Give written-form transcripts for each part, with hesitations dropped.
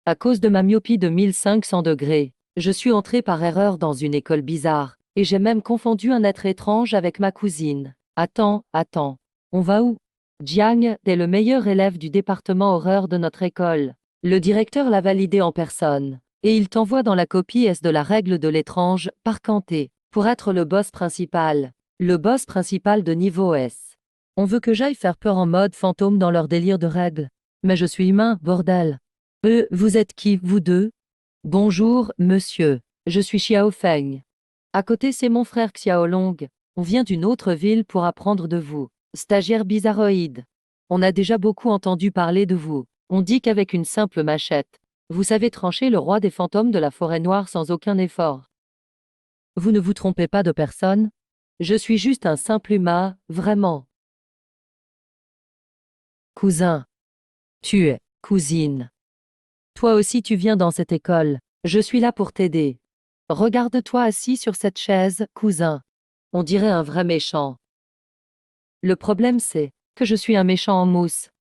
À cause de ma myopie de 1500 degrés, je suis entré par erreur dans une école bizarre, et j'ai même confondu un être étrange avec ma cousine. Attends. On va où? Jiang est le meilleur élève du département horreur de notre école. Le directeur l'a validé en personne, et il t'envoie dans la copie S de la règle de l'étrange, par Kanté, pour être le boss principal. Le boss principal de niveau S. On veut que j'aille faire peur en mode fantôme dans leur délire de règles. Mais je suis humain, bordel. Vous êtes qui, vous deux? Bonjour, monsieur. Je suis Xiao Feng. À côté, c'est mon frère Xiaolong. On vient d'une autre ville pour apprendre de vous. Stagiaire bizarroïde. On a déjà beaucoup entendu parler de vous. On dit qu'avec une simple machette, vous savez trancher le roi des fantômes de la forêt noire sans aucun effort. Vous ne vous trompez pas de personne? Je suis juste un simple humain, vraiment. Cousin. Tu es, cousine. Toi aussi tu viens dans cette école. Je suis là pour t'aider. Regarde-toi assis sur cette chaise, cousin. On dirait un vrai méchant. Le problème c'est que je suis un méchant en mousse.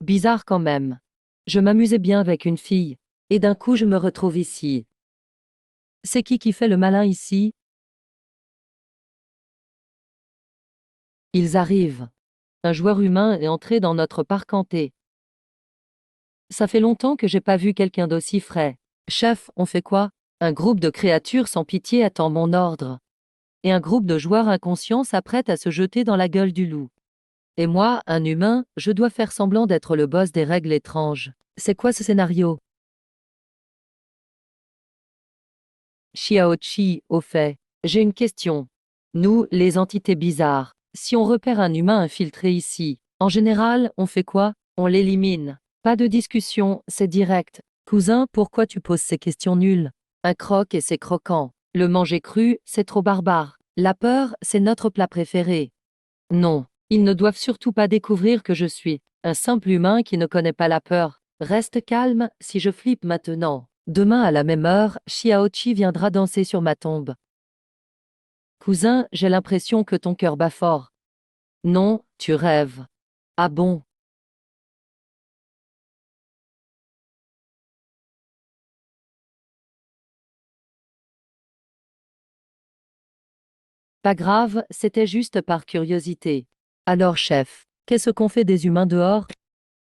Bizarre quand même. Je m'amusais bien avec une fille, et d'un coup je me retrouve ici. C'est qui fait le malin ici? Ils arrivent. Un joueur humain est entré dans notre parc hanté. Ça fait longtemps que j'ai pas vu quelqu'un d'aussi frais. Chef, on fait quoi? Un groupe de créatures sans pitié attend mon ordre. Et un groupe de joueurs inconscients s'apprête à se jeter dans la gueule du loup. Et moi, un humain, je dois faire semblant d'être le boss des règles étranges. C'est quoi ce scénario? Xiaoqi, au fait, j'ai une question. Nous, les entités bizarres, si on repère un humain infiltré ici, en général, on fait quoi? On l'élimine. Pas de discussion, c'est direct. Cousin, pourquoi tu poses ces questions nulles? Un croc et c'est croquant. Le manger cru, c'est trop barbare. La peur, c'est notre plat préféré. Non, ils ne doivent surtout pas découvrir que je suis un simple humain qui ne connaît pas la peur. Reste calme, si je flippe maintenant. Demain à la même heure, Xiaoqi viendra danser sur ma tombe. Cousin, j'ai l'impression que ton cœur bat fort. Non, tu rêves. Ah bon? Pas grave, c'était juste par curiosité. Alors chef, qu'est-ce qu'on fait des humains dehors?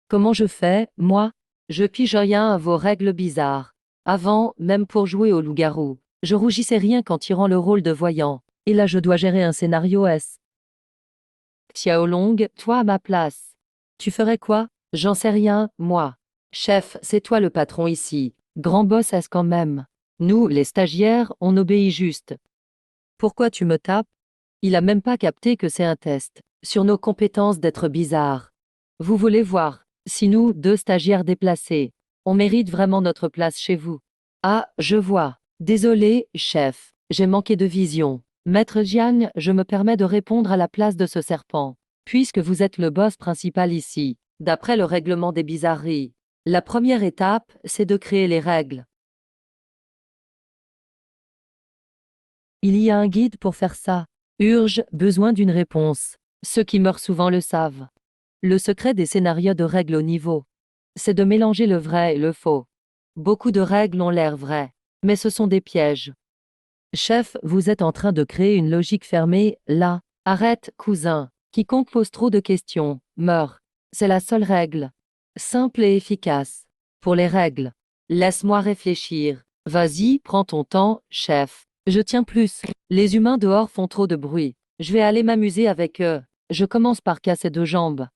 Comment je fais, moi? Je pige rien à vos règles bizarres. Avant, même pour jouer au loup-garou, je rougissais rien qu'en tirant le rôle de voyant. Et là je dois gérer un scénario S. Xiaolong, toi à ma place. Tu ferais quoi? J'en sais rien, moi. Chef, c'est toi le patron ici. Grand boss S quand même. Nous, les stagiaires, on obéit juste. Pourquoi tu me tapes? Il a même pas capté que c'est un test sur nos compétences d'être bizarres. Vous voulez voir si nous, deux stagiaires déplacés, on mérite vraiment notre place chez vous? Ah, je vois. Désolé, chef, j'ai manqué de vision. Maître Jiang, je me permets de répondre à la place de ce serpent. Puisque vous êtes le boss principal ici, d'après le règlement des bizarreries, la première étape, c'est de créer les règles. Il y a un guide pour faire ça. Urge, besoin d'une réponse. Ceux qui meurent souvent le savent. Le secret des scénarios de règles au niveau, c'est de mélanger le vrai et le faux. Beaucoup de règles ont l'air vraies, mais ce sont des pièges. Chef, vous êtes en train de créer une logique fermée, là. Arrête, cousin. Quiconque pose trop de questions, meurt. C'est la seule règle. Simple et efficace. Pour les règles. Laisse-moi réfléchir. Vas-y, prends ton temps, chef. Je tiens plus. Les humains dehors font trop de bruit. Je vais aller m'amuser avec eux. Je commence par casser deux jambes.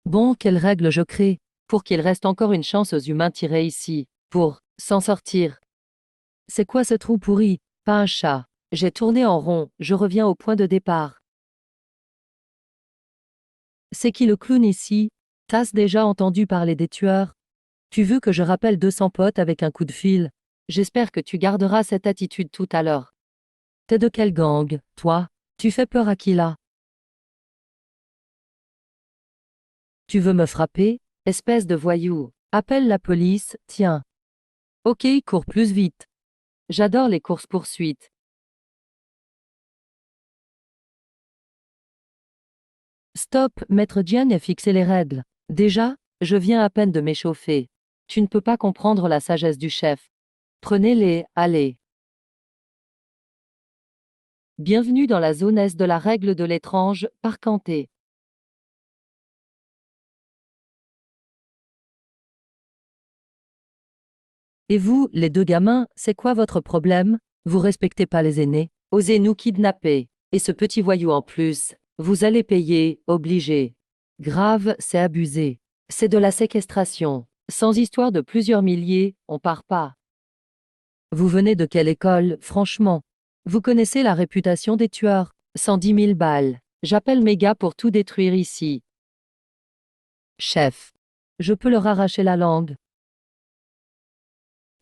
Bon, quelle règle je crée? Pour qu'il reste encore une chance aux humains tirés ici. Pour s'en sortir. C'est quoi ce trou pourri? Pas un chat. J'ai tourné en rond, je reviens au point de départ. C'est qui le clown ici? T'as déjà entendu parler des tueurs? Tu veux que je rappelle 200 potes avec un coup de fil? J'espère que tu garderas cette attitude tout à l'heure. T'es de quel gang, toi? Tu fais peur à qui là? Tu veux me frapper? Espèce de voyou. Appelle la police, tiens. Ok, cours plus vite. J'adore les courses-poursuites. Stop, Maître Jian a fixé les règles. Déjà, je viens à peine de m'échauffer. Tu ne peux pas comprendre la sagesse du chef. Prenez-les, allez. Bienvenue dans la zone S de la règle de l'étrange, par Kanté. Et vous, les deux gamins, c'est quoi votre problème? Vous respectez pas les aînés? Osez nous kidnapper. Et ce petit voyou en plus, vous allez payer, obligé. Grave, c'est abusé. C'est de la séquestration. Sans histoire de plusieurs milliers, on part pas. Vous venez de quelle école, franchement? Vous connaissez la réputation des tueurs. 110 000 balles. J'appelle mes gars pour tout détruire ici. Chef. Je peux leur arracher la langue.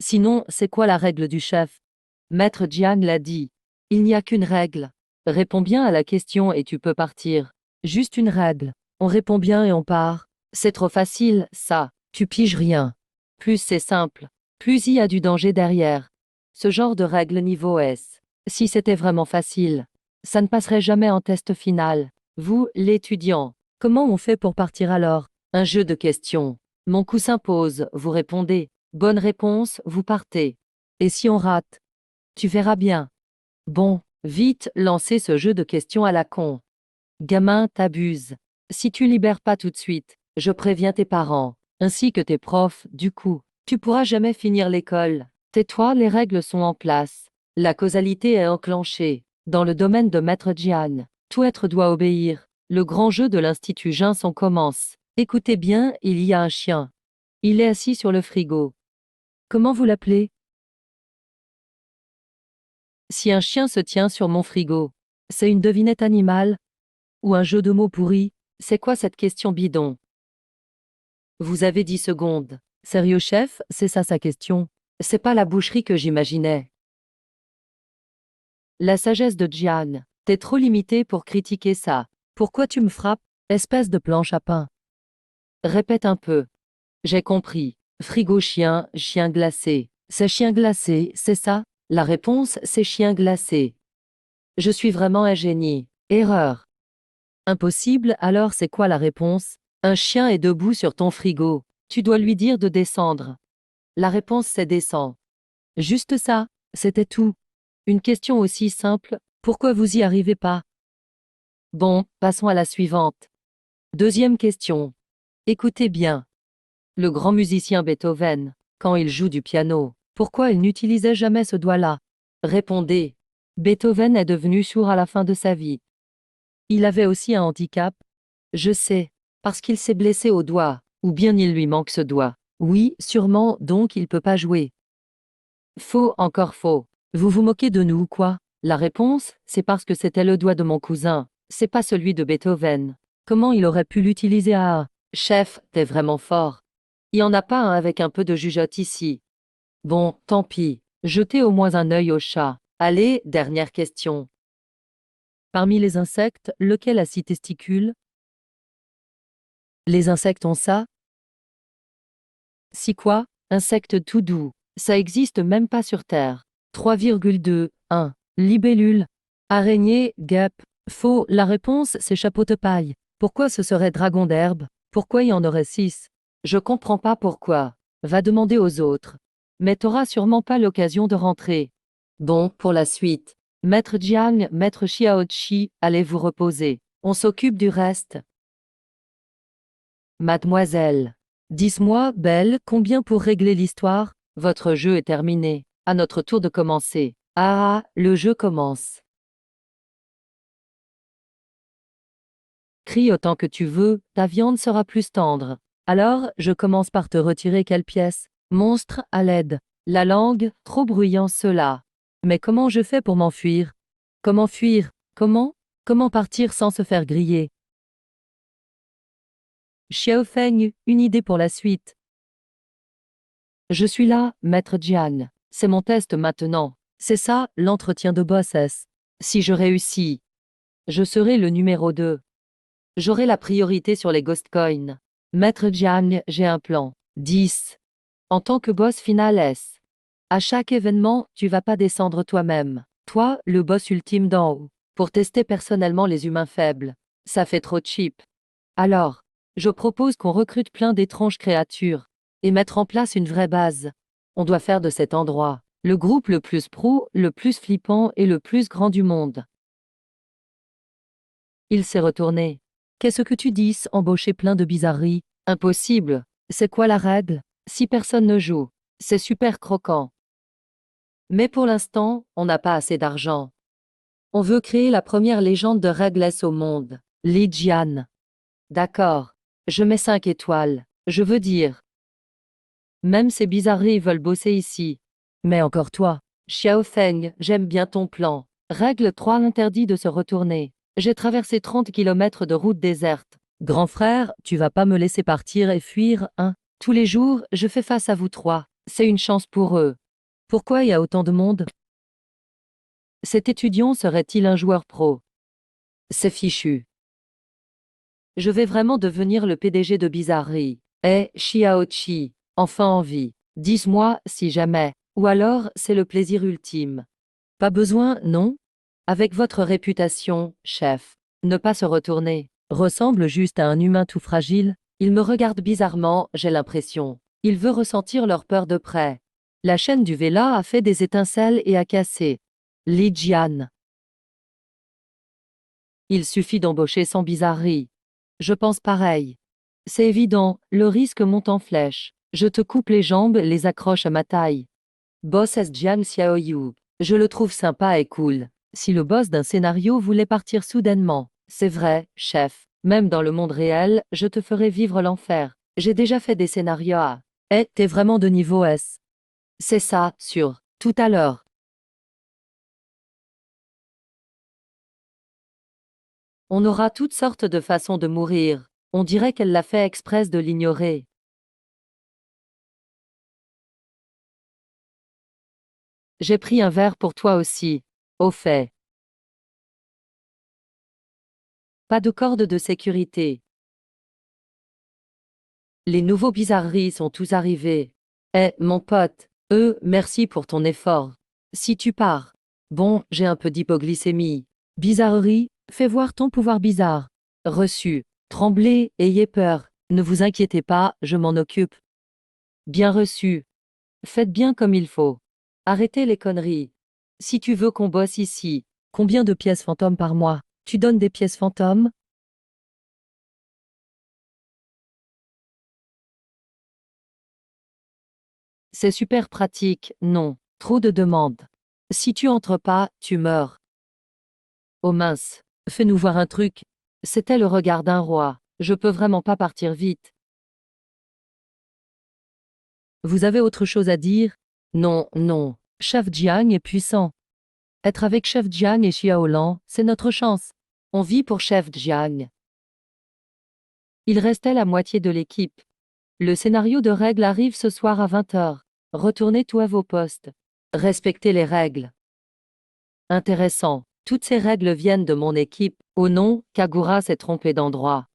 Sinon, c'est quoi la règle du chef? Maître Jiang l'a dit. Il n'y a qu'une règle. Réponds bien à la question et tu peux partir. Juste une règle. On répond bien et on part. C'est trop facile, ça. Tu piges rien. Plus c'est simple, plus il y a du danger derrière. Ce genre de règle niveau S. Si c'était vraiment facile, ça ne passerait jamais en test final. Vous, l'étudiant, comment on fait pour partir alors? Un jeu de questions. Mon coup s'impose, vous répondez. Bonne réponse, vous partez. Et si on rate? Tu verras bien. Bon, vite, lancez ce jeu de questions à la con. Gamin, t'abuses. Si tu libères pas tout de suite, je préviens tes parents, ainsi que tes profs, du coup, tu pourras jamais finir l'école. Tais-toi, les règles sont en place. La causalité est enclenchée. Dans le domaine de Maître Jian, tout être doit obéir. Le grand jeu de l'Institut Jinson commence. Écoutez bien, il y a un chien. Il est assis sur le frigo. Comment vous l'appelez? Si un chien se tient sur mon frigo, c'est une devinette animale? Ou un jeu de mots pourri? C'est quoi cette question bidon? Vous avez 10 secondes. Sérieux chef, c'est ça sa question? C'est pas la boucherie que j'imaginais. La sagesse de Jian. T'es trop limité pour critiquer ça. Pourquoi tu me frappes, espèce de planche à pain? Répète un peu. J'ai compris. Frigo chien, chien glacé. C'est chien glacé, c'est ça? La réponse, c'est chien glacé. Je suis vraiment un génie. Erreur. Impossible, alors c'est quoi la réponse? Un chien est debout sur ton frigo. Tu dois lui dire de descendre. La réponse c'est descend. Juste ça, c'était tout. Une question aussi simple, pourquoi vous y arrivez pas? Bon, passons à la suivante. Deuxième question. Écoutez bien. Le grand musicien Beethoven, quand il joue du piano, pourquoi il n'utilisait jamais ce doigt-là? Répondez. Beethoven est devenu sourd à la fin de sa vie. Il avait aussi un handicap? Je sais. Parce qu'il s'est blessé au doigt, ou bien il lui manque ce doigt. Oui, sûrement, donc il peut pas jouer. Faux, encore faux. Vous vous moquez de nous ou quoi? La réponse, c'est parce que c'était le doigt de mon cousin, c'est pas celui de Beethoven. Comment il aurait pu l'utiliser à... Chef, t'es vraiment fort. Il y en a pas un avec un peu de jugeote ici. Bon, tant pis. Jetez au moins un œil au chat. Allez, dernière question. Parmi les insectes, lequel a 6 testicules? Les insectes ont ça? Si quoi? Insecte tout doux. Ça existe même pas sur Terre. 3,2. 1. Libellule. Araignée, guêpe. Faux, la réponse c'est chapeau de paille. Pourquoi ce serait dragon d'herbe? Pourquoi il y en aurait 6? Je comprends pas pourquoi. Va demander aux autres. Mais t'auras sûrement pas l'occasion de rentrer. Bon, pour la suite. Maître Jiang, Maître Xiaoqi, allez vous reposer. On s'occupe du reste. Mademoiselle. Dis-moi, belle, combien pour régler l'histoire? Votre jeu est terminé. À notre tour de commencer. Ah, le jeu commence. Crie autant que tu veux, ta viande sera plus tendre. Alors, je commence par te retirer quelle pièce? Monstre, à l'aide. La langue, trop bruyant cela. Mais comment je fais pour m'enfuir? Comment fuir? Comment? Comment partir sans se faire griller? Xiaofeng, une idée pour la suite. Je suis là, maître Jian. C'est mon test maintenant. C'est ça, l'entretien de bossesse. Si je réussis, je serai le numéro 2. J'aurai la priorité sur les ghost coins. Maître Jian, j'ai un plan. 10. En tant que boss final S. À chaque événement, tu vas pas descendre toi-même. Toi, le boss ultime d'en haut. Pour tester personnellement les humains faibles. Ça fait trop cheap. Alors, je propose qu'on recrute plein d'étranges créatures. et mettre en place une vraie base. On doit faire de cet endroit le groupe le plus pro, le plus flippant et le plus grand du monde. Il s'est retourné. Qu'est-ce que tu dis, embaucher plein de bizarreries? Impossible. C'est quoi la règle? Si personne ne joue, c'est super croquant. Mais pour l'instant, on n'a pas assez d'argent. On veut créer la première légende de Réglesse au monde. Li Jian. D'accord. Je mets 5 étoiles. Je veux dire. Même ces bizarreries veulent bosser ici. Mais encore toi. Xiao Feng, j'aime bien ton plan. Règle 3 interdit de se retourner. J'ai traversé 30 kilomètres de route déserte. Grand frère, tu vas pas me laisser partir et fuir, hein? Tous les jours, je fais face à vous trois. C'est une chance pour eux. Pourquoi il y a autant de monde? Cet étudiant serait-il un joueur pro? C'est fichu. Je vais vraiment devenir le PDG de Bizarrerie. Eh, Xiaoqi, enfin envie. Dis-moi, si jamais. Ou alors, c'est le plaisir ultime. Pas besoin, non? Avec votre réputation, chef. Ne pas se retourner. Ressemble juste à un humain tout fragile. Il me regarde bizarrement, j'ai l'impression. Il veut ressentir leur peur de près. La chaîne du Vela a fait des étincelles et a cassé. Li Jian. Il suffit d'embaucher sans bizarrerie. Je pense pareil. C'est évident, le risque monte en flèche. Je te coupe les jambes, les accroche à ma taille. Boss S. Jiang Xiaoyu. Je le trouve sympa et cool. Si le boss d'un scénario voulait partir soudainement. C'est vrai, chef. Même dans le monde réel, je te ferai vivre l'enfer. J'ai déjà fait des scénarios à. Eh, t'es vraiment de niveau S. C'est ça, sûr. Tout à l'heure. On aura toutes sortes de façons de mourir. On dirait qu'elle l'a fait exprès de l'ignorer. J'ai pris un verre pour toi aussi. Au fait. Pas de corde de sécurité. Les nouveaux bizarreries sont tous arrivés. Eh, mon pote, merci pour ton effort. Si tu pars. Bon, j'ai un peu d'hypoglycémie. Bizarrerie, fais voir ton pouvoir bizarre. Reçu. Tremblez, ayez peur. Ne vous inquiétez pas, je m'en occupe. Bien reçu. Faites bien comme il faut. Arrêtez les conneries. Si tu veux qu'on bosse ici, combien de pièces fantômes par mois? Tu donnes des pièces fantômes? C'est super pratique, non. Trop de demandes. Si tu entres pas, tu meurs. Oh mince. Fais-nous voir un truc. C'était le regard d'un roi. Je peux vraiment pas partir vite. Vous avez autre chose à dire? Non, non. Chef Jiang est puissant. Être avec Chef Jiang et Xiaolan, c'est notre chance. On vit pour Chef Jiang. Il restait la moitié de l'équipe. Le scénario de règles arrive ce soir à 20 heures. Retournez tous à vos postes. Respectez les règles. Intéressant. Toutes ces règles viennent de mon équipe. Oh non, Kagura s'est trompé d'endroit.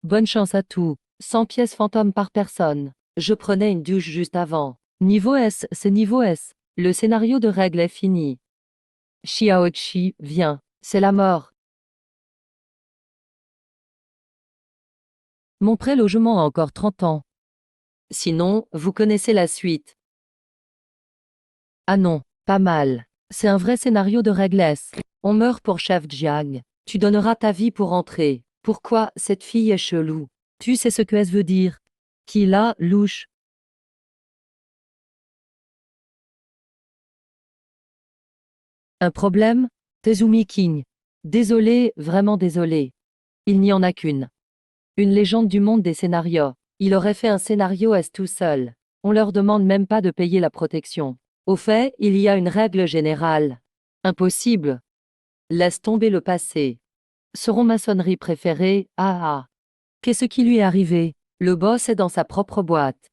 Bonne chance à tous. 100 pièces fantômes par personne. Je prenais une douche juste avant. Niveau S, c'est niveau S. Le scénario de règles est fini. Xiaoqi, viens. C'est la mort. Mon pré-logement a encore 30 ans. Sinon, vous connaissez la suite. Ah non, pas mal. C'est un vrai scénario de règles S. On meurt pour Chef Jiang. Tu donneras ta vie pour entrer. Pourquoi cette fille est chelou? Tu sais ce que S veut dire? Qui là, louche? Un problème? Tezumi King. Désolé, vraiment désolé. Il n'y en a qu'une. Une légende du monde des scénarios. Il aurait fait un scénario S tout seul. On leur demande même pas de payer la protection. Au fait, il y a une règle générale. Impossible. Laisse tomber le passé. Seront maçonnerie préférée, ah ah. Qu'est-ce qui lui est arrivé? Le boss est dans sa propre boîte.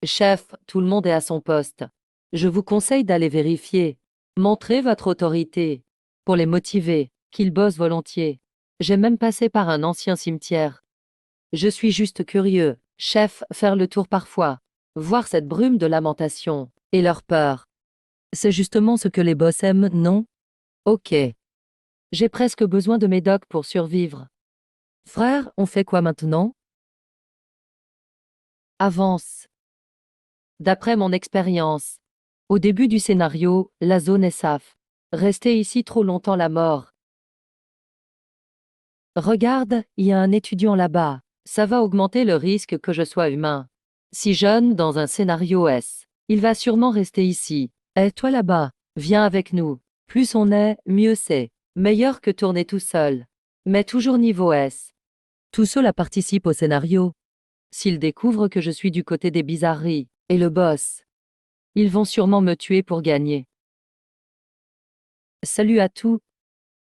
Chef, tout le monde est à son poste. Je vous conseille d'aller vérifier. Montrez votre autorité. Pour les motiver, qu'ils bossent volontiers. J'ai même passé par un ancien cimetière. Je suis juste curieux, chef, faire le tour parfois. Voir cette brume de lamentation. Et leur peur. C'est justement ce que les boss aiment, non? Ok. J'ai presque besoin de médocs pour survivre. Frère, on fait quoi maintenant? Avance. D'après mon expérience, au début du scénario, la zone est safe. Rester ici trop longtemps la mort. Regarde, il y a un étudiant là-bas. Ça va augmenter le risque que je sois humain. Si jeune dans un scénario S, il va sûrement rester ici. Et toi là-bas, viens avec nous. Plus on est, mieux c'est. Meilleur que tourner tout seul. Mais toujours niveau S. Tous ceux-là participent au scénario. S'ils découvrent que je suis du côté des bizarreries, et le boss, ils vont sûrement me tuer pour gagner. Salut à tous.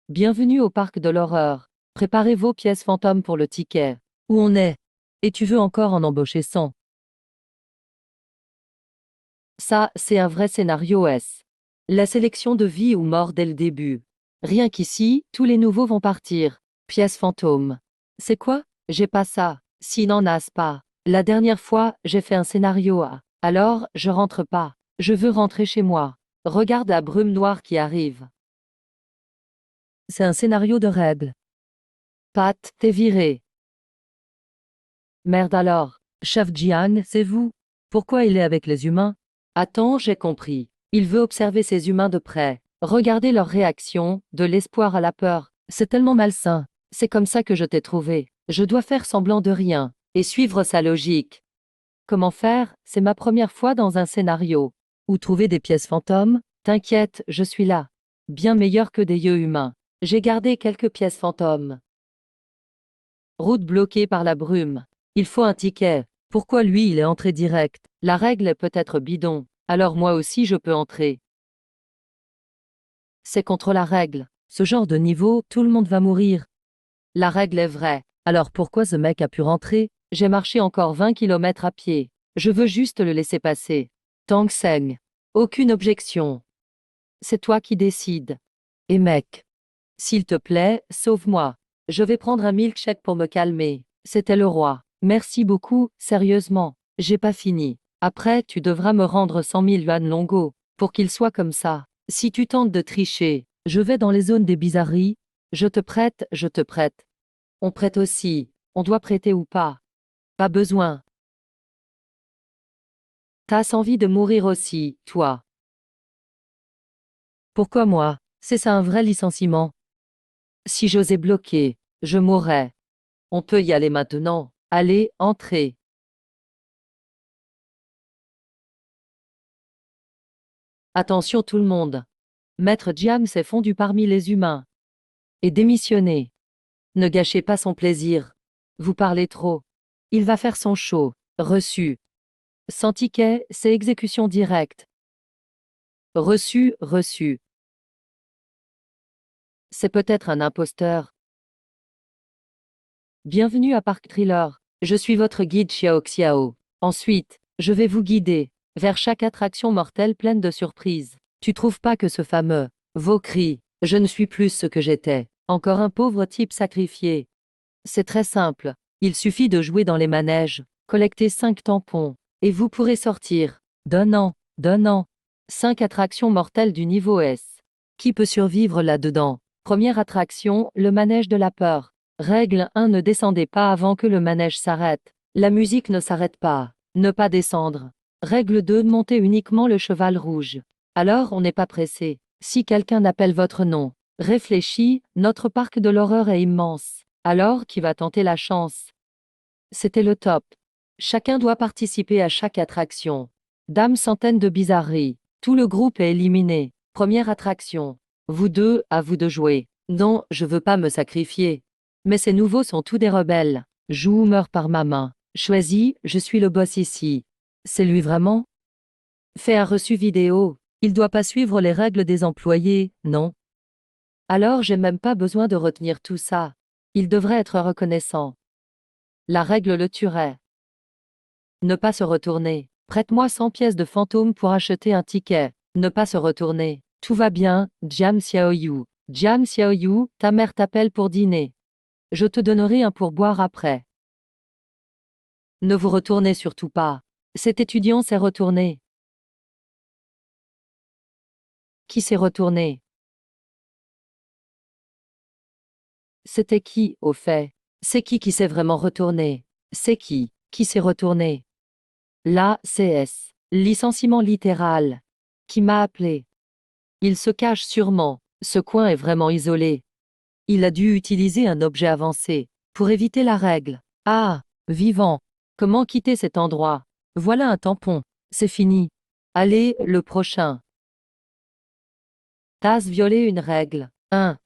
Bienvenue au parc de l'horreur. Préparez vos pièces fantômes pour le ticket. Où on est? Et tu veux encore en embaucher 100? Ça, c'est un vrai scénario S. La sélection de vie ou mort dès le début. Rien qu'ici, tous les nouveaux vont partir. Pièces fantômes. C'est quoi? J'ai pas ça. Si n'en as pas. La dernière fois, j'ai fait un scénario A. Alors, je rentre pas. Je veux rentrer chez moi. Regarde la brume noire qui arrive. C'est un scénario de règles. Pat, t'es viré. Merde alors. Chef Jiang, c'est vous? Pourquoi il est avec les humains? Attends, j'ai compris. Il veut observer ces humains de près. Regarder leurs réactions, de l'espoir à la peur. C'est tellement malsain. C'est comme ça que je t'ai trouvé. Je dois faire semblant de rien, et suivre sa logique. Comment faire? C'est ma première fois dans un scénario. Où trouver des pièces fantômes? T'inquiète, je suis là. Bien meilleur que des yeux humains. J'ai gardé quelques pièces fantômes. Route bloquée par la brume. Il faut un ticket. Pourquoi lui il est entré direct? La règle est peut-être bidon. Alors moi aussi je peux entrer. C'est contre la règle. Ce genre de niveau, tout le monde va mourir. La règle est vraie. Alors pourquoi ce mec a pu rentrer? J'ai marché encore 20 kilomètres à pied. Je veux juste le laisser passer. Tang Seng. Aucune objection. C'est toi qui décides. Et mec, s'il te plaît, sauve-moi. Je vais prendre un milkshake pour me calmer. C'était le roi. Merci beaucoup, sérieusement. J'ai pas fini. Après, tu devras me rendre 100 000 yuan Longo, pour qu'il soit comme ça. Si tu tentes de tricher, je vais dans les zones des bizarreries. Je te prête, je te prête. On prête aussi. On doit prêter ou pas? Pas besoin. T'as envie de mourir aussi, toi. Pourquoi moi? C'est ça un vrai licenciement. Si j'osais bloquer, je mourrais. On peut y aller maintenant. Allez, entrez. Attention tout le monde. Maître Jiang s'est fondu parmi les humains. Et démissionné. Ne gâchez pas son plaisir. Vous parlez trop. Il va faire son show. Reçu. Sans ticket, c'est exécution directe. Reçu, reçu. C'est peut-être un imposteur. Bienvenue à Parc Thriller. Je suis votre guide Xiao Xiao. Ensuite, je vais vous guider vers chaque attraction mortelle pleine de surprises. Tu trouves pas que ce fameux vos cris, je ne suis plus ce que j'étais, encore un pauvre type sacrifié. C'est très simple. Il suffit de jouer dans les manèges, collecter 5 tampons, et vous pourrez sortir. Donnant, donnant. 5 attractions mortelles du niveau S. Qui peut survivre là-dedans? Première attraction, le manège de la peur. Règle 1, ne descendez pas avant que le manège s'arrête. La musique ne s'arrête pas. Ne pas descendre. Règle 2, montez uniquement le cheval rouge. Alors on n'est pas pressé. Si quelqu'un appelle votre nom, réfléchis, notre parc de l'horreur est immense. Alors qui va tenter la chance? C'était le top. Chacun doit participer à chaque attraction. Dame centaine de bizarreries. Tout le groupe est éliminé. Première attraction. Vous deux, à vous de jouer. Non, je veux pas me sacrifier. Mais ces nouveaux sont tous des rebelles. Joue ou meurs par ma main. Choisis, je suis le boss ici. C'est lui vraiment? Fais un reçu vidéo. Il doit pas suivre les règles des employés, non? Alors j'ai même pas besoin de retenir tout ça. Il devrait être reconnaissant. La règle le tuerait. Ne pas se retourner. Prête-moi 100 pièces de fantôme pour acheter un ticket. Ne pas se retourner. Tout va bien, Jiang Xiaoyu. Jiang Xiaoyu, ta mère t'appelle pour dîner. Je te donnerai un pourboire après. Ne vous retournez surtout pas. Cet étudiant s'est retourné. Qui s'est retourné? C'était qui, au fait? C'est qui s'est vraiment retourné? C'est qui s'est retourné? Là, CS. Licenciement littéral. Qui m'a appelé? Il se cache sûrement. Ce coin est vraiment isolé. Il a dû utiliser un objet avancé pour éviter la règle. Ah, vivant. Comment quitter cet endroit? Voilà un tampon. C'est fini. Allez, le prochain. T'as violé une règle. 1.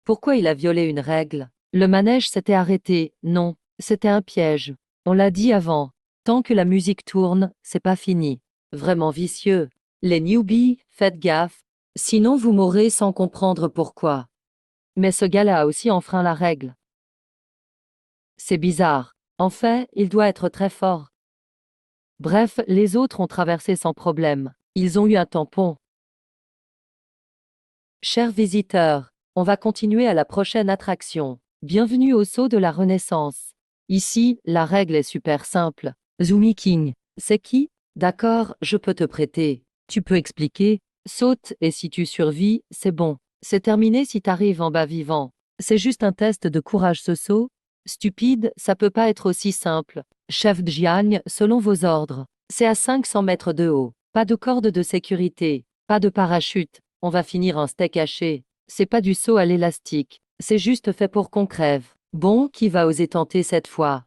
Pourquoi il a violé une règle? Le manège s'était arrêté. Non, c'était un piège. On l'a dit avant. Tant que la musique tourne, c'est pas fini. Vraiment vicieux. Les newbies, faites gaffe. Sinon vous mourrez sans comprendre pourquoi. Mais ce gars-là a aussi enfreint la règle. C'est bizarre. En fait, il doit être très fort. Bref, les autres ont traversé sans problème. Ils ont eu un tampon. Chers visiteurs, on va continuer à la prochaine attraction. Bienvenue au saut de la Renaissance. Ici, la règle est super simple. Zoomy King. C'est qui? D'accord, je peux te prêter. Tu peux expliquer? Saute et si tu survis, c'est bon. C'est terminé si t'arrives en bas vivant. C'est juste un test de courage ce saut. Stupide, ça peut pas être aussi simple. Chef Jiang, selon vos ordres. C'est à 500 mètres de haut. Pas de corde de sécurité. Pas de parachute. On va finir en steak haché. C'est pas du saut à l'élastique. C'est juste fait pour qu'on crève. Bon, qui va oser tenter cette fois?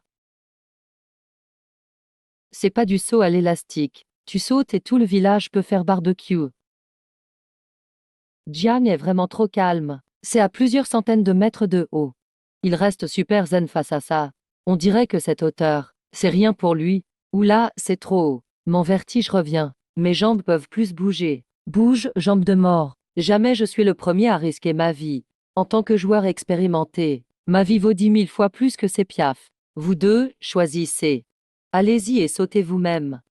C'est pas du saut à l'élastique. Tu sautes et tout le village peut faire barbecue. Jiang est vraiment trop calme. C'est à plusieurs centaines de mètres de haut. Il reste super zen face à ça. On dirait que cette hauteur, c'est rien pour lui. Oula, c'est trop haut. Mon vertige revient. Mes jambes peuvent plus bouger. Bouge, jambes de mort. Jamais je suis le premier à risquer ma vie. En tant que joueur expérimenté, ma vie vaut 10 000 fois plus que ces piafs. Vous deux, choisissez. Allez-y et sautez vous-même.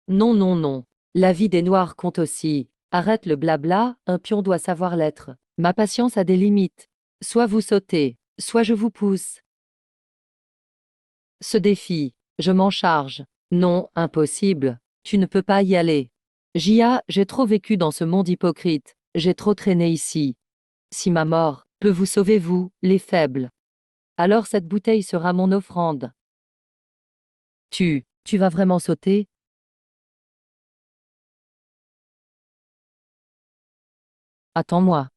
Non, non, non. La vie des Noirs compte aussi. Arrête le blabla, un pion doit savoir l'être. Ma patience a des limites. Soit vous sautez, soit je vous pousse. Ce défi, je m'en charge. Non, impossible. Tu ne peux pas y aller. Jia, j'ai trop vécu dans ce monde hypocrite. J'ai trop traîné ici. Si ma mort peut vous sauver vous, les faibles, alors cette bouteille sera mon offrande. Tu vas vraiment sauter? Attends-moi.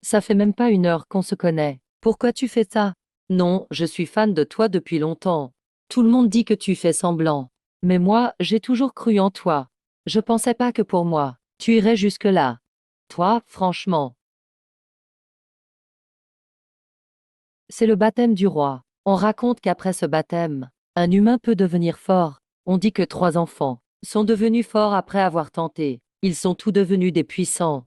Ça fait même pas 1 heure qu'on se connaît. Pourquoi tu fais ça? Non, je suis fan de toi depuis longtemps. Tout le monde dit que tu fais semblant. Mais moi, j'ai toujours cru en toi. Je pensais pas que pour moi, tu irais jusque-là. Toi, franchement. C'est le baptême du roi. On raconte qu'après ce baptême, un humain peut devenir fort. On dit que 3 enfants sont devenus forts après avoir tenté. Ils sont tous devenus des puissants.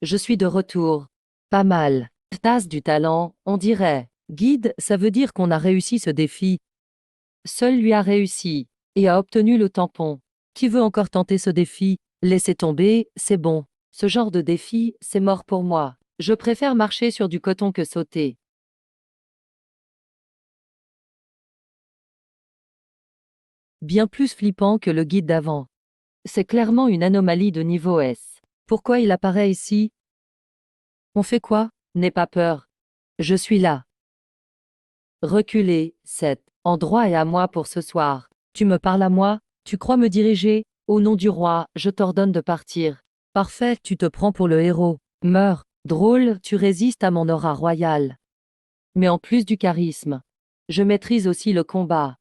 Je suis de retour. Pas mal. Tasse du talent, on dirait. Guide, ça veut dire qu'on a réussi ce défi. Seul lui a réussi. Et a obtenu le tampon. Qui veut encore tenter ce défi? Laissez tomber, c'est bon. Ce genre de défi, c'est mort pour moi. Je préfère marcher sur du coton que sauter. Bien plus flippant que le guide d'avant. C'est clairement une anomalie de niveau S. Pourquoi il apparaît ici? On fait quoi? N'aie pas peur. Je suis là. Reculez, cet endroit est à moi pour ce soir. Tu me parles à moi? Tu crois me diriger? Au nom du roi, je t'ordonne de partir. Parfait, tu te prends pour le héros. Meurs. Drôle, tu résistes à mon aura royale. Mais en plus du charisme, je maîtrise aussi le combat.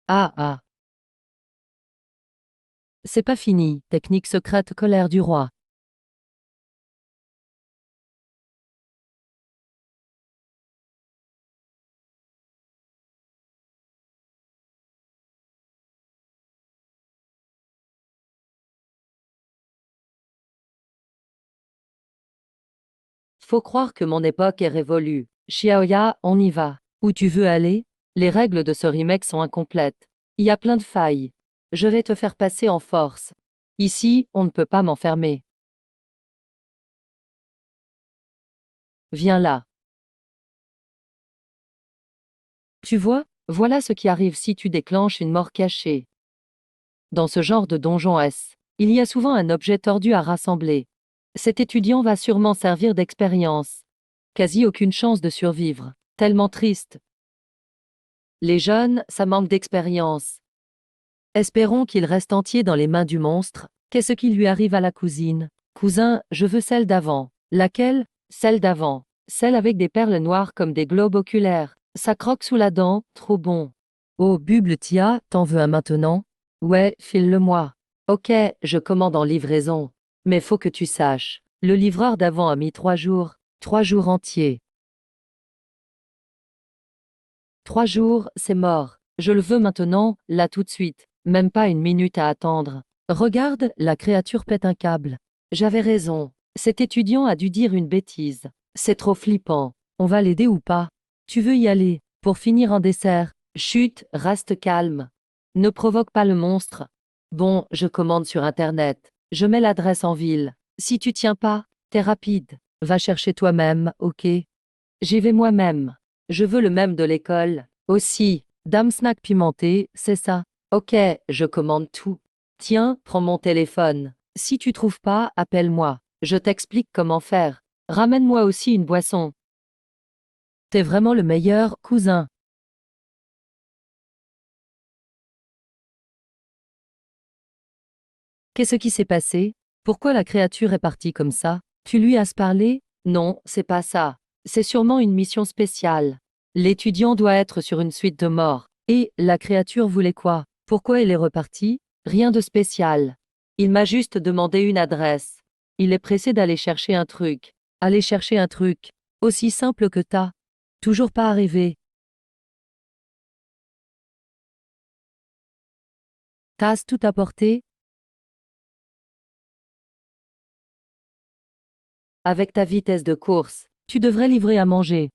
Ah ah. C'est pas fini. Technique secrète colère du roi. Faut croire que mon époque est révolue. Xiaoya, on y va. Où tu veux aller? Les règles de ce remake sont incomplètes. Il y a plein de failles. Je vais te faire passer en force. Ici, on ne peut pas m'enfermer. Viens là. Tu vois, voilà ce qui arrive si tu déclenches une mort cachée. Dans ce genre de donjon S, il y a souvent un objet tordu à rassembler. Cet étudiant va sûrement servir d'expérience. Quasi aucune chance de survivre. Tellement triste. Les jeunes, ça manque d'expérience. Espérons qu'il reste entier dans les mains du monstre. Qu'est-ce qui lui arrive à la cousine? Cousin, je veux celle d'avant. Laquelle? Celle d'avant. Celle avec des perles noires comme des globes oculaires. Ça croque sous la dent, trop bon. Oh, Buble Tia, t'en veux un maintenant? Ouais, file-le-moi. Ok, je commande en livraison. Mais faut que tu saches, le livreur d'avant a mis 3 jours. 3 jours entiers. 3 jours, c'est mort. Je le veux maintenant, là tout de suite. Même pas une minute à attendre. Regarde, la créature pète un câble. J'avais raison. Cet étudiant a dû dire une bêtise. C'est trop flippant. On va l'aider ou pas? Tu veux y aller? Pour finir en dessert. Chut, reste calme. Ne provoque pas le monstre. Bon, je commande sur Internet. Je mets l'adresse en ville. Si tu tiens pas, t'es rapide. Va chercher toi-même, ok? J'y vais moi-même. Je veux le même de l'école. Aussi, dame snack pimenté, c'est ça. Ok, je commande tout. Tiens, prends mon téléphone. Si tu trouves pas, appelle-moi. Je t'explique comment faire. Ramène-moi aussi une boisson. T'es vraiment le meilleur, cousin. Qu'est-ce qui s'est passé? Pourquoi la créature est partie comme ça? Tu lui as parlé? Non, c'est pas ça. C'est sûrement une mission spéciale. L'étudiant doit être sur une suite de morts. Et, la créature voulait quoi? Pourquoi il est reparti? Rien de spécial. Il m'a juste demandé une adresse. Il est pressé d'aller chercher un truc. Aller chercher un truc. Aussi simple que t'as. Toujours pas arrivé. T'as tout apporté? Avec ta vitesse de course, tu devrais livrer à manger.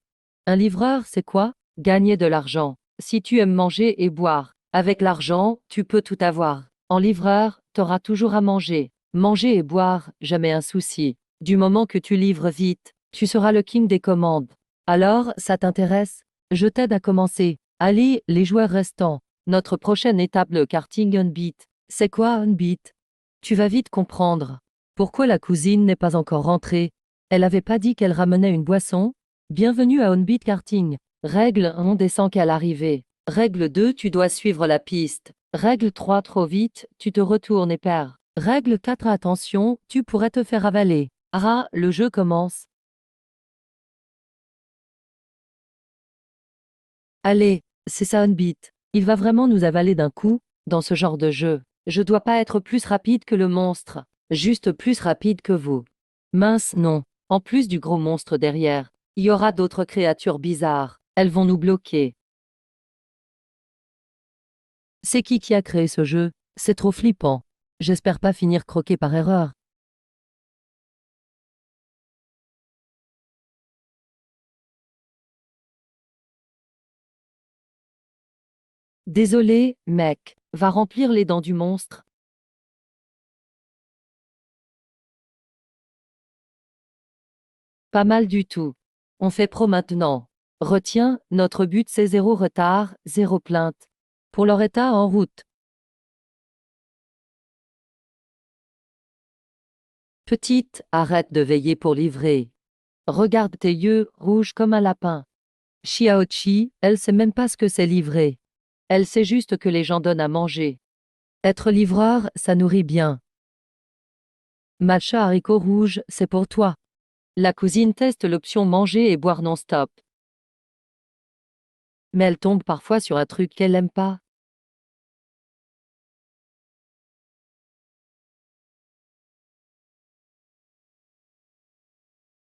Un livreur, c'est quoi? Gagner de l'argent. Si tu aimes manger et boire, avec l'argent, tu peux tout avoir. En livreur, t'auras toujours à manger. Manger et boire, jamais un souci. Du moment que tu livres vite, tu seras le king des commandes. Alors, ça t'intéresse? Je t'aide à commencer. Allez, les joueurs restants. Notre prochaine étape, le karting Unbeat. C'est quoi Unbeat? Tu vas vite comprendre. Pourquoi la cousine n'est pas encore rentrée? Elle avait pas dit qu'elle ramenait une boisson? Bienvenue à Onbeat Karting. Règle 1, descend qu'à l'arrivée. Règle 2, tu dois suivre la piste. Règle 3, trop vite, tu te retournes et perds. Règle 4, attention, tu pourrais te faire avaler. Ah, le jeu commence. Allez, c'est ça Onbeat. Il va vraiment nous avaler d'un coup, dans ce genre de jeu. Je dois pas être plus rapide que le monstre. Juste plus rapide que vous. Mince, non. En plus du gros monstre derrière, il y aura d'autres créatures bizarres. Elles vont nous bloquer. C'est qui a créé ce jeu? C'est trop flippant. J'espère pas finir croqué par erreur. Désolé, mec. Va remplir les dents du monstre. Pas mal du tout. On fait pro maintenant. Retiens, notre but c'est 0 retard, 0 plainte. Pour leur état en route. Petite, arrête de veiller pour livrer. Regarde tes yeux, rouges comme un lapin. Xiaochi, elle sait même pas ce que c'est livrer. Elle sait juste que les gens donnent à manger. Être livreur, ça nourrit bien. Matcha haricots rouges, c'est pour toi. La cousine teste l'option manger et boire non-stop. Mais elle tombe parfois sur un truc qu'elle aime pas.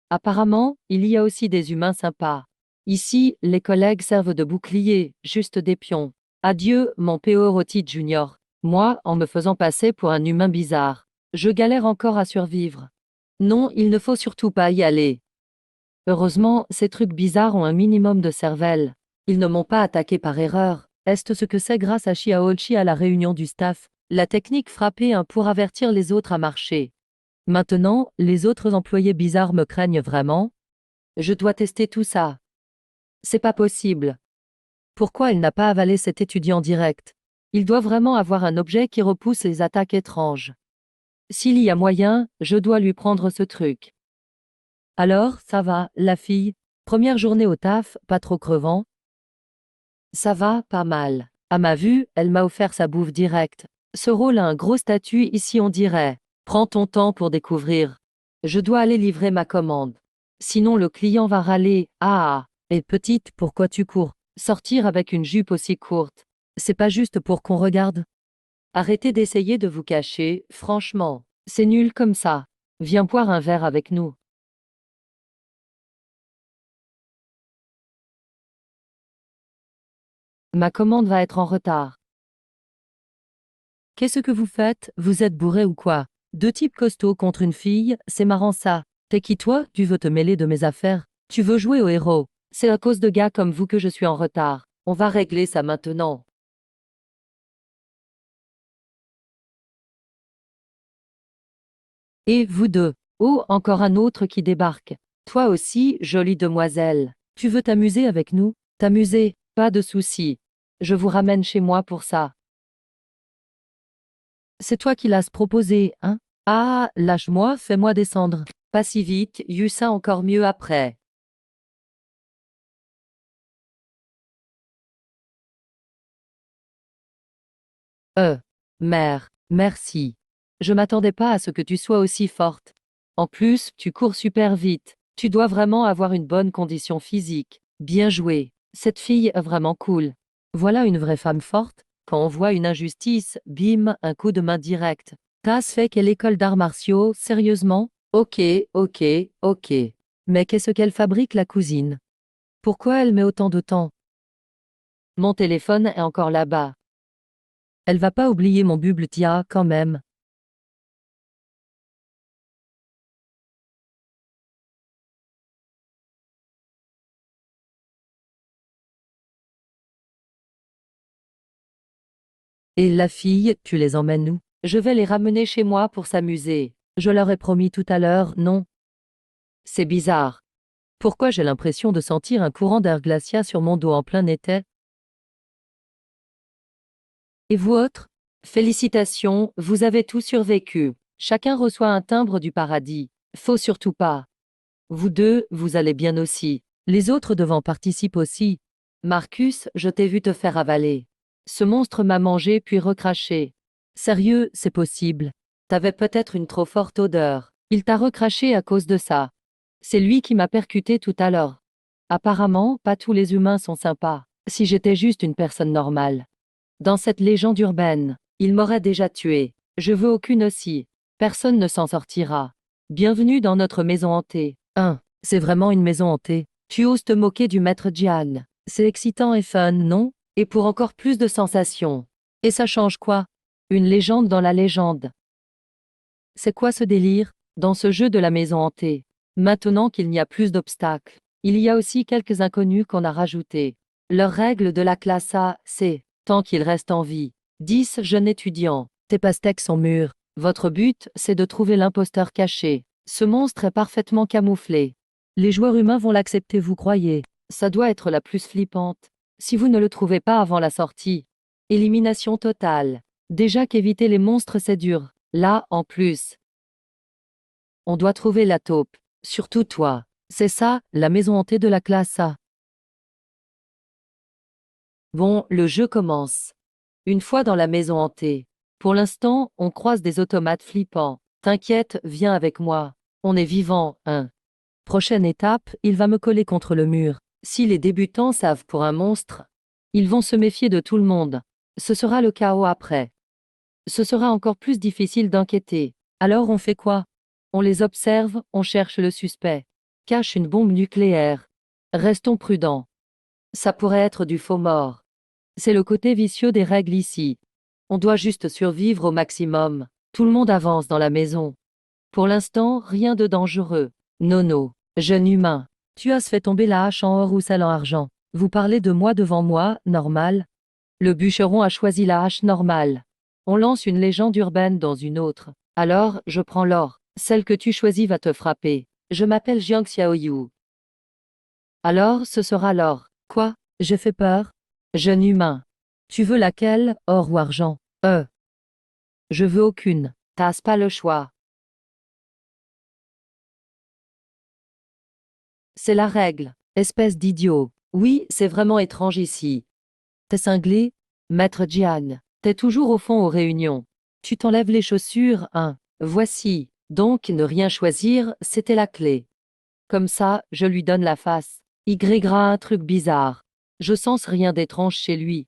Apparemment, il y a aussi des humains sympas. Ici, les collègues servent de bouclier, juste des pions. Adieu, mon P.O. Roti Junior. Moi, en me faisant passer pour un humain bizarre. Je galère encore à survivre. Non, il ne faut surtout pas y aller. Heureusement, ces trucs bizarres ont un minimum de cervelle. Ils ne m'ont pas attaqué par erreur. Est-ce ce que c'est grâce à Shiaochi à la réunion du staff? La technique frapper un pour avertir les autres a marché. Maintenant, les autres employés bizarres me craignent vraiment? Je dois tester tout ça. C'est pas possible. Pourquoi il n'a pas avalé cet étudiant direct? Il doit vraiment avoir un objet qui repousse les attaques étranges. S'il y a moyen, je dois lui prendre ce truc. Alors, ça va, la fille? Première journée au taf, pas trop crevant? Ça va, pas mal. À ma vue, elle m'a offert sa bouffe directe. Ce rôle a un gros statut ici on dirait. Prends ton temps pour découvrir. Je dois aller livrer ma commande. Sinon le client va râler. Ah, et petite, pourquoi tu cours? Sortir avec une jupe aussi courte. C'est pas juste pour qu'on regarde. Arrêtez d'essayer de vous cacher, franchement. C'est nul comme ça. Viens boire un verre avec nous. Ma commande va être en retard. Qu'est-ce que vous faites? Vous êtes bourré ou quoi? Deux types costauds contre une fille, c'est marrant ça. T'es qui toi? Tu veux te mêler de mes affaires? Tu veux jouer au héros? C'est à cause de gars comme vous que je suis en retard. On va régler ça maintenant. Et vous deux? Oh, encore un autre qui débarque. Toi aussi, jolie demoiselle. Tu veux t'amuser avec nous? T'amuser? Pas de souci. Je vous ramène chez moi pour ça. C'est toi qui l'as proposé, hein? Ah, lâche-moi, fais-moi descendre. Pas si vite, y ça encore mieux après. Euh, mère, merci. Je m'attendais pas à ce que tu sois aussi forte. En plus, tu cours super vite. Tu dois vraiment avoir une bonne condition physique. Bien joué. Cette fille est vraiment cool. Voilà une vraie femme forte. Quand on voit une injustice, bim, un coup de main direct. T'as fait quelle école d'arts martiaux, sérieusement? Ok, ok, ok. Mais qu'est-ce qu'elle fabrique, la cousine? Pourquoi elle met autant de temps? Mon téléphone est encore là-bas. Elle va pas oublier mon Bubletia quand même. Et la fille, tu les emmènes où? Je vais les ramener chez moi pour s'amuser. Je leur ai promis tout à l'heure, non? C'est bizarre. Pourquoi j'ai l'impression de sentir un courant d'air glacial sur mon dos en plein été? Et vous autres? Félicitations, vous avez tous survécu. Chacun reçoit un timbre du paradis. Faut surtout pas. Vous deux, vous allez bien aussi. Les autres devant participent aussi. Marcus, je t'ai vu te faire avaler. Ce monstre m'a mangé puis recraché. Sérieux, c'est possible. T'avais peut-être une trop forte odeur. Il t'a recraché à cause de ça. C'est lui qui m'a percuté tout à l'heure. Apparemment, pas tous les humains sont sympas. Si j'étais juste une personne normale. Dans cette légende urbaine, il m'aurait déjà tué. Je veux aucune aussi. Personne ne s'en sortira. Bienvenue dans notre maison hantée. C'est vraiment une maison hantée. Tu oses te moquer du maître Jian. C'est excitant et fun, non? Et pour encore plus de sensations. Et ça change quoi? Une légende dans la légende. C'est quoi ce délire? Dans ce jeu de la maison hantée. Maintenant qu'il n'y a plus d'obstacles, il y a aussi quelques inconnus qu'on a rajoutés. Leur règle de la classe A, c'est tant qu'ils restent en vie. 10 jeunes étudiants. Tes pastèques sont mûres. Votre but, c'est de trouver l'imposteur caché. Ce monstre est parfaitement camouflé. Les joueurs humains vont l'accepter, vous croyez? Ça doit être la plus flippante. Si vous ne le trouvez pas avant la sortie. Élimination totale. Déjà qu'éviter les monstres c'est dur. Là, en plus. On doit trouver la taupe. Surtout toi. C'est ça, la maison hantée de la classe A. Bon, le jeu commence. Une fois dans la maison hantée. Pour l'instant, on croise des automates flippants. T'inquiète, viens avec moi. On est vivant, hein. Prochaine étape, il va me coller contre le mur. Si les débutants savent pour un monstre, ils vont se méfier de tout le monde. Ce sera le chaos après. Ce sera encore plus difficile d'enquêter. Alors on fait quoi? On les observe, on cherche le suspect. Cache une bombe nucléaire. Restons prudents. Ça pourrait être du faux mort. C'est le côté vicieux des règles ici. On doit juste survivre au maximum. Tout le monde avance dans la maison. Pour l'instant, rien de dangereux. Nono, jeune humain. Tu as fait tomber la hache en or ou celle en argent. Vous parlez de moi devant moi, normal? Le bûcheron a choisi la hache normale. On lance une légende urbaine dans une autre. Alors, je prends l'or. Celle que tu choisis va te frapper. Je m'appelle Jiang Xiaoyu. Alors, ce sera l'or. Quoi? J'ai fait peur? Jeune humain. Tu veux laquelle, or ou argent? Je veux aucune. T'as pas le choix. C'est la règle. Espèce d'idiot. Oui, c'est vraiment étrange ici. T'es cinglé? Maître Jiang. T'es toujours au fond aux réunions. Tu t'enlèves les chaussures, hein? Voici. Donc, ne rien choisir, c'était la clé. Comme ça, je lui donne la face. Y a un truc bizarre. Je sens rien d'étrange chez lui.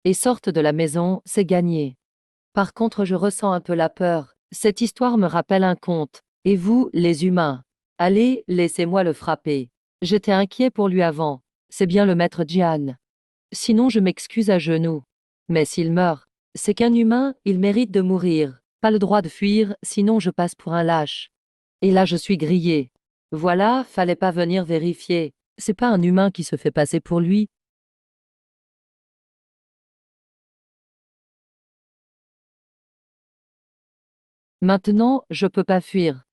Et sorte de la maison, c'est gagné. Par contre, je ressens un peu la peur. Cette histoire me rappelle un conte. Et vous, les humains? Allez, laissez-moi le frapper. J'étais inquiet pour lui avant. C'est bien le maître Jian. Sinon, je m'excuse à genoux. Mais s'il meurt, c'est qu'un humain, il mérite de mourir. Pas le droit de fuir, sinon je passe pour un lâche. Et là, je suis grillé. Voilà, fallait pas venir vérifier. C'est pas un humain qui se fait passer pour lui. Maintenant, je peux pas fuir.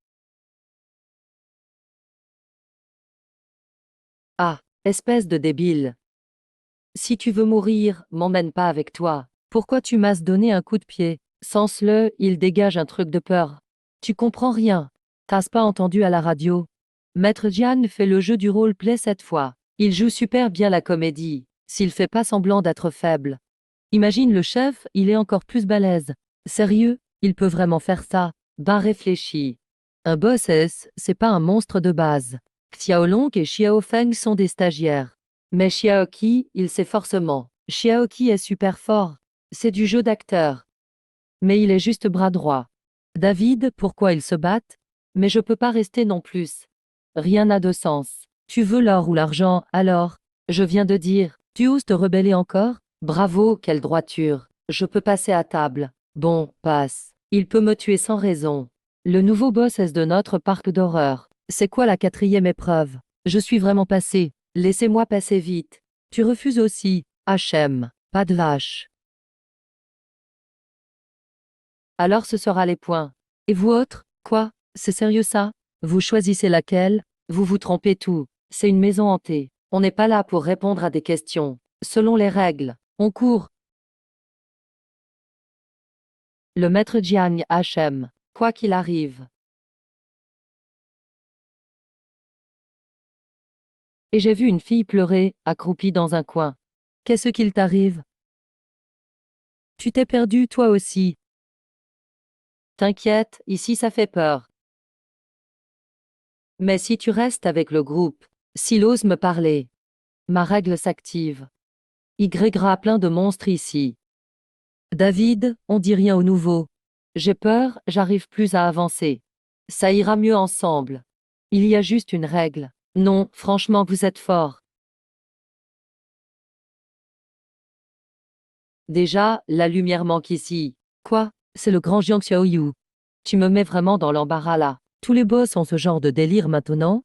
Ah, espèce de débile. Si tu veux mourir, m'emmène pas avec toi. Pourquoi tu m'as donné un coup de pied? Sens-le, il dégage un truc de peur. Tu comprends rien. T'as pas entendu à la radio? Maître Jian fait le jeu du roleplay cette fois. Il joue super bien la comédie, s'il fait pas semblant d'être faible. Imagine le chef, il est encore plus balèze. Sérieux, il peut vraiment faire ça? Ben réfléchis. Un boss S, c'est pas un monstre de base. Xiaolong et Xiaofeng sont des stagiaires. Mais Xiaoqi, il sait forcément. Xiaoqi est super fort. C'est du jeu d'acteur. Mais il est juste bras droit. David, pourquoi ils se battent? Mais je peux pas rester non plus. Rien n'a de sens. Tu veux l'or ou l'argent, alors? Je viens de dire. Tu oses te rebeller encore? Bravo, quelle droiture. Je peux passer à table. Bon, passe. Il peut me tuer sans raison. Le nouveau boss est de notre parc d'horreur. C'est quoi la quatrième épreuve? Je suis vraiment passé. Laissez-moi passer vite. Tu refuses aussi. HM. Pas de vache. Alors ce sera les points. Et vous autres? Quoi? C'est sérieux ça? Vous choisissez laquelle? Vous vous trompez tout. C'est une maison hantée. On n'est pas là pour répondre à des questions. Selon les règles, on court. Le maître Jiang HM. Quoi qu'il arrive. Et j'ai vu une fille pleurer, accroupie dans un coin. Qu'est-ce qu'il t'arrive? Tu t'es perdu toi aussi. T'inquiète, ici ça fait peur. Mais si tu restes avec le groupe, s'il ose me parler, ma règle s'active. Y a plein de monstres ici. David, on dit rien au nouveau. J'ai peur, j'arrive plus à avancer. Ça ira mieux ensemble. Il y a juste une règle. Non, franchement, vous êtes fort. Déjà, la lumière manque ici. Quoi? C'est le grand Jiang Xiaoyu. Tu me mets vraiment dans l'embarras là. Tous les boss ont ce genre de délire maintenant?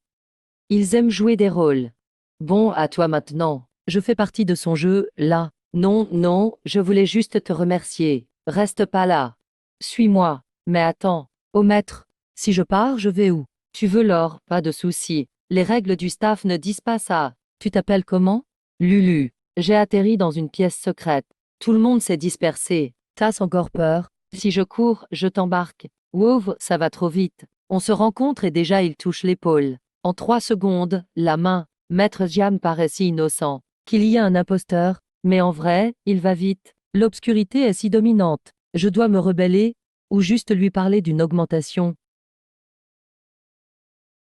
Ils aiment jouer des rôles. Bon, à toi maintenant. Je fais partie de son jeu, là. Non, non, je voulais juste te remercier. Reste pas là. Suis-moi. Mais attends. Au maître. Si je pars, je vais où? Tu veux l'or, pas de souci. Les règles du staff ne disent pas ça. Tu t'appelles comment? Lulu. J'ai atterri dans une pièce secrète. Tout le monde s'est dispersé. T'as encore peur? Si je cours, je t'embarque. Wow, ça va trop vite. On se rencontre et déjà il touche l'épaule. En 3 secondes, la main. Maître Jian paraît si innocent. Qu'il y a un imposteur. Mais en vrai, il va vite. L'obscurité est si dominante. Je dois me rebeller? Ou juste lui parler d'une augmentation?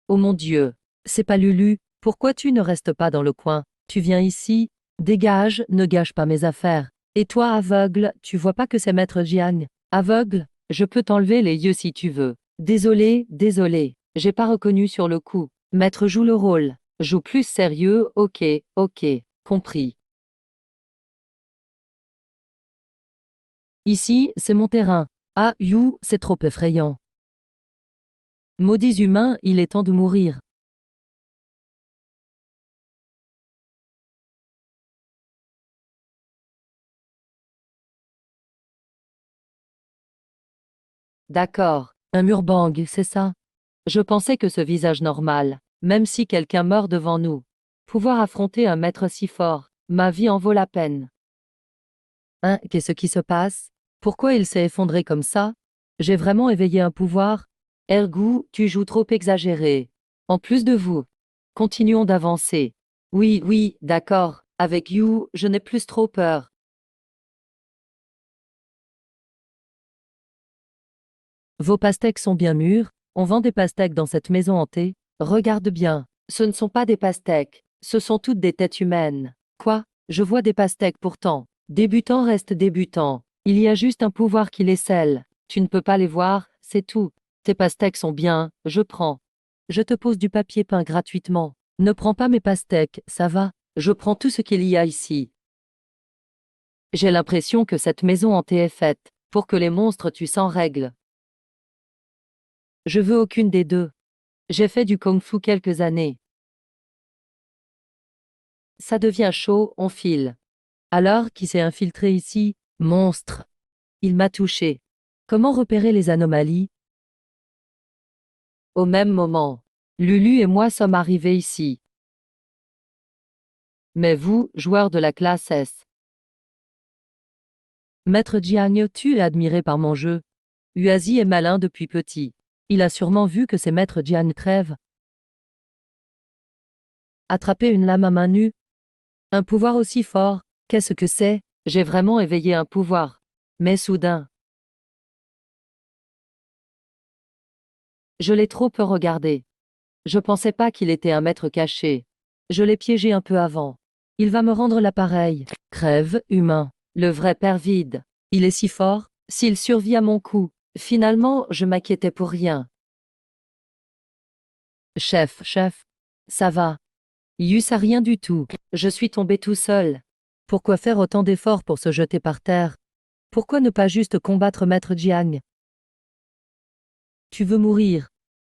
Oh mon Dieu. C'est pas Lulu. Pourquoi tu ne restes pas dans le coin? Tu viens ici? Dégage, ne gâche pas mes affaires. Et toi, aveugle, tu vois pas que c'est Maître Jiang? Aveugle? Je peux t'enlever les yeux si tu veux. Désolé, désolé. J'ai pas reconnu sur le coup. Maître joue le rôle. Joue plus sérieux, ok, ok. Compris. Ici, c'est mon terrain. Ah, you, c'est trop effrayant. Maudits humains, il est temps de mourir. D'accord. Un mukbang, c'est ça? Je pensais que ce visage normal, même si quelqu'un meurt devant nous. Pouvoir affronter un maître si fort, ma vie en vaut la peine. Hein, qu'est-ce qui se passe? Pourquoi il s'est effondré comme ça? J'ai vraiment éveillé un pouvoir? Ergu, tu joues trop exagéré. En plus de vous. Continuons d'avancer. Oui, oui, d'accord. Avec You, je n'ai plus trop peur. Vos pastèques sont bien mûres. On vend des pastèques dans cette maison hantée. Regarde bien. Ce ne sont pas des pastèques. Ce sont toutes des têtes humaines. Quoi? Je vois des pastèques pourtant. Débutant reste débutant. Il y a juste un pouvoir qui les scelle. Tu ne peux pas les voir, c'est tout. Tes pastèques sont bien, je prends. Je te pose du papier peint gratuitement. Ne prends pas mes pastèques, ça va? Je prends tout ce qu'il y a ici. J'ai l'impression que cette maison hantée est faite pour que les monstres tuent sans règle. Je veux aucune des deux. J'ai fait du kung-fu quelques années. Ça devient chaud, on file. Alors, qui s'est infiltré ici? Monstre. Il m'a touché. Comment repérer les anomalies? Au même moment, Lulu et moi sommes arrivés ici. Mais vous, joueur de la classe S. Maître Jiang, tu es admiré par mon jeu. Uazi est malin depuis petit. Il a sûrement vu que ses maîtres Jiang crèvent. Attraper une lame à main nue? Un pouvoir aussi fort, qu'est-ce que c'est? J'ai vraiment éveillé un pouvoir. Mais soudain, je l'ai trop peu regardé. Je pensais pas qu'il était un maître caché. Je l'ai piégé un peu avant. Il va me rendre l'appareil. Crève, humain. Le vrai père vide. Il est si fort, s'il survit à mon coup. Finalement, je m'inquiétais pour rien. Chef, ça va. Yus a rien du tout. Je suis tombé tout seul. Pourquoi faire autant d'efforts pour se jeter par terre? Pourquoi ne pas juste combattre Maître Jiang? Tu veux mourir.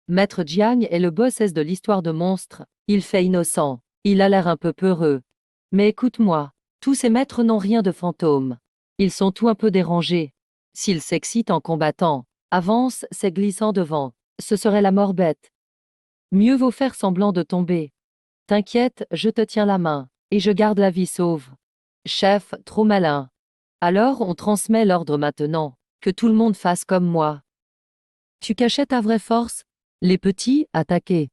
Maître Jiang est le boss S de l'histoire de monstres. Il fait innocent. Il a l'air un peu peureux. Mais écoute-moi, tous ces maîtres n'ont rien de fantôme. Ils sont tout un peu dérangés. S'ils s'excitent en combattant, avance, c'est glissant devant. Ce serait la mort bête. Mieux vaut faire semblant de tomber. T'inquiète, je te tiens la main, et je garde la vie sauve. Chef, trop malin. Alors on transmet l'ordre maintenant, que tout le monde fasse comme moi. Tu cachais ta vraie force? Les petits, attaqués.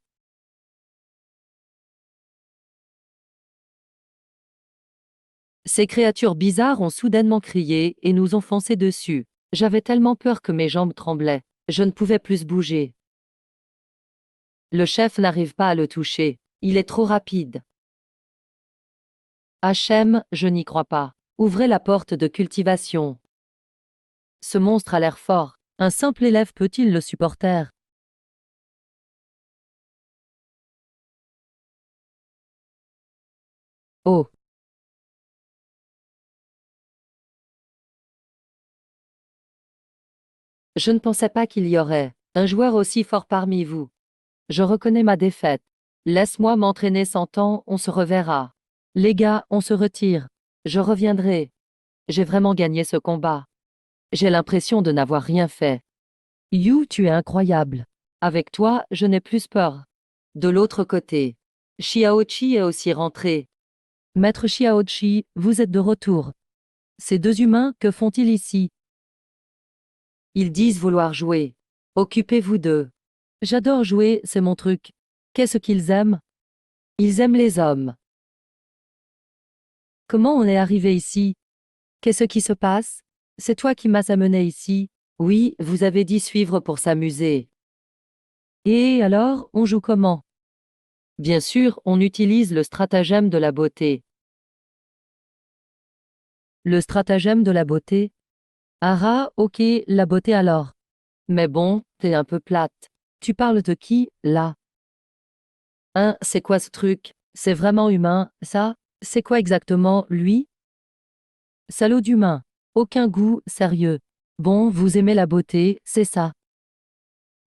Ces créatures bizarres ont soudainement crié et nous ont foncé dessus. J'avais tellement peur que mes jambes tremblaient. Je ne pouvais plus bouger. Le chef n'arrive pas à le toucher. Il est trop rapide. Hachem, je n'y crois pas. Ouvrez la porte de cultivation. Ce monstre a l'air fort. Un simple élève peut-il le supporter? Oh, je ne pensais pas qu'il y aurait un joueur aussi fort parmi vous. Je reconnais ma défaite. Laisse-moi m'entraîner 100 ans, on se reverra. Les gars, on se retire. Je reviendrai. J'ai vraiment gagné ce combat. J'ai l'impression de n'avoir rien fait. You, tu es incroyable. Avec toi, je n'ai plus peur. De l'autre côté, Xiaoqi est aussi rentré. Maître Xiaoqi, vous êtes de retour. Ces deux humains, que font-ils ici? Ils disent vouloir jouer. Occupez-vous d'eux. J'adore jouer, c'est mon truc. Qu'est-ce qu'ils aiment? Ils aiment les hommes. Comment on est arrivé ici? Qu'est-ce qui se passe? C'est toi qui m'as amené ici. Oui, vous avez dit suivre pour s'amuser. Et alors, on joue comment? Bien sûr, on utilise le stratagème de la beauté. Le stratagème de la beauté? Ah, ok, la beauté alors. Mais bon, t'es un peu plate. Tu parles de qui, là? Hein, c'est quoi ce truc? C'est vraiment humain, ça? C'est quoi exactement, lui? Salaud d'humain. Aucun goût, sérieux. Bon, vous aimez la beauté, c'est ça.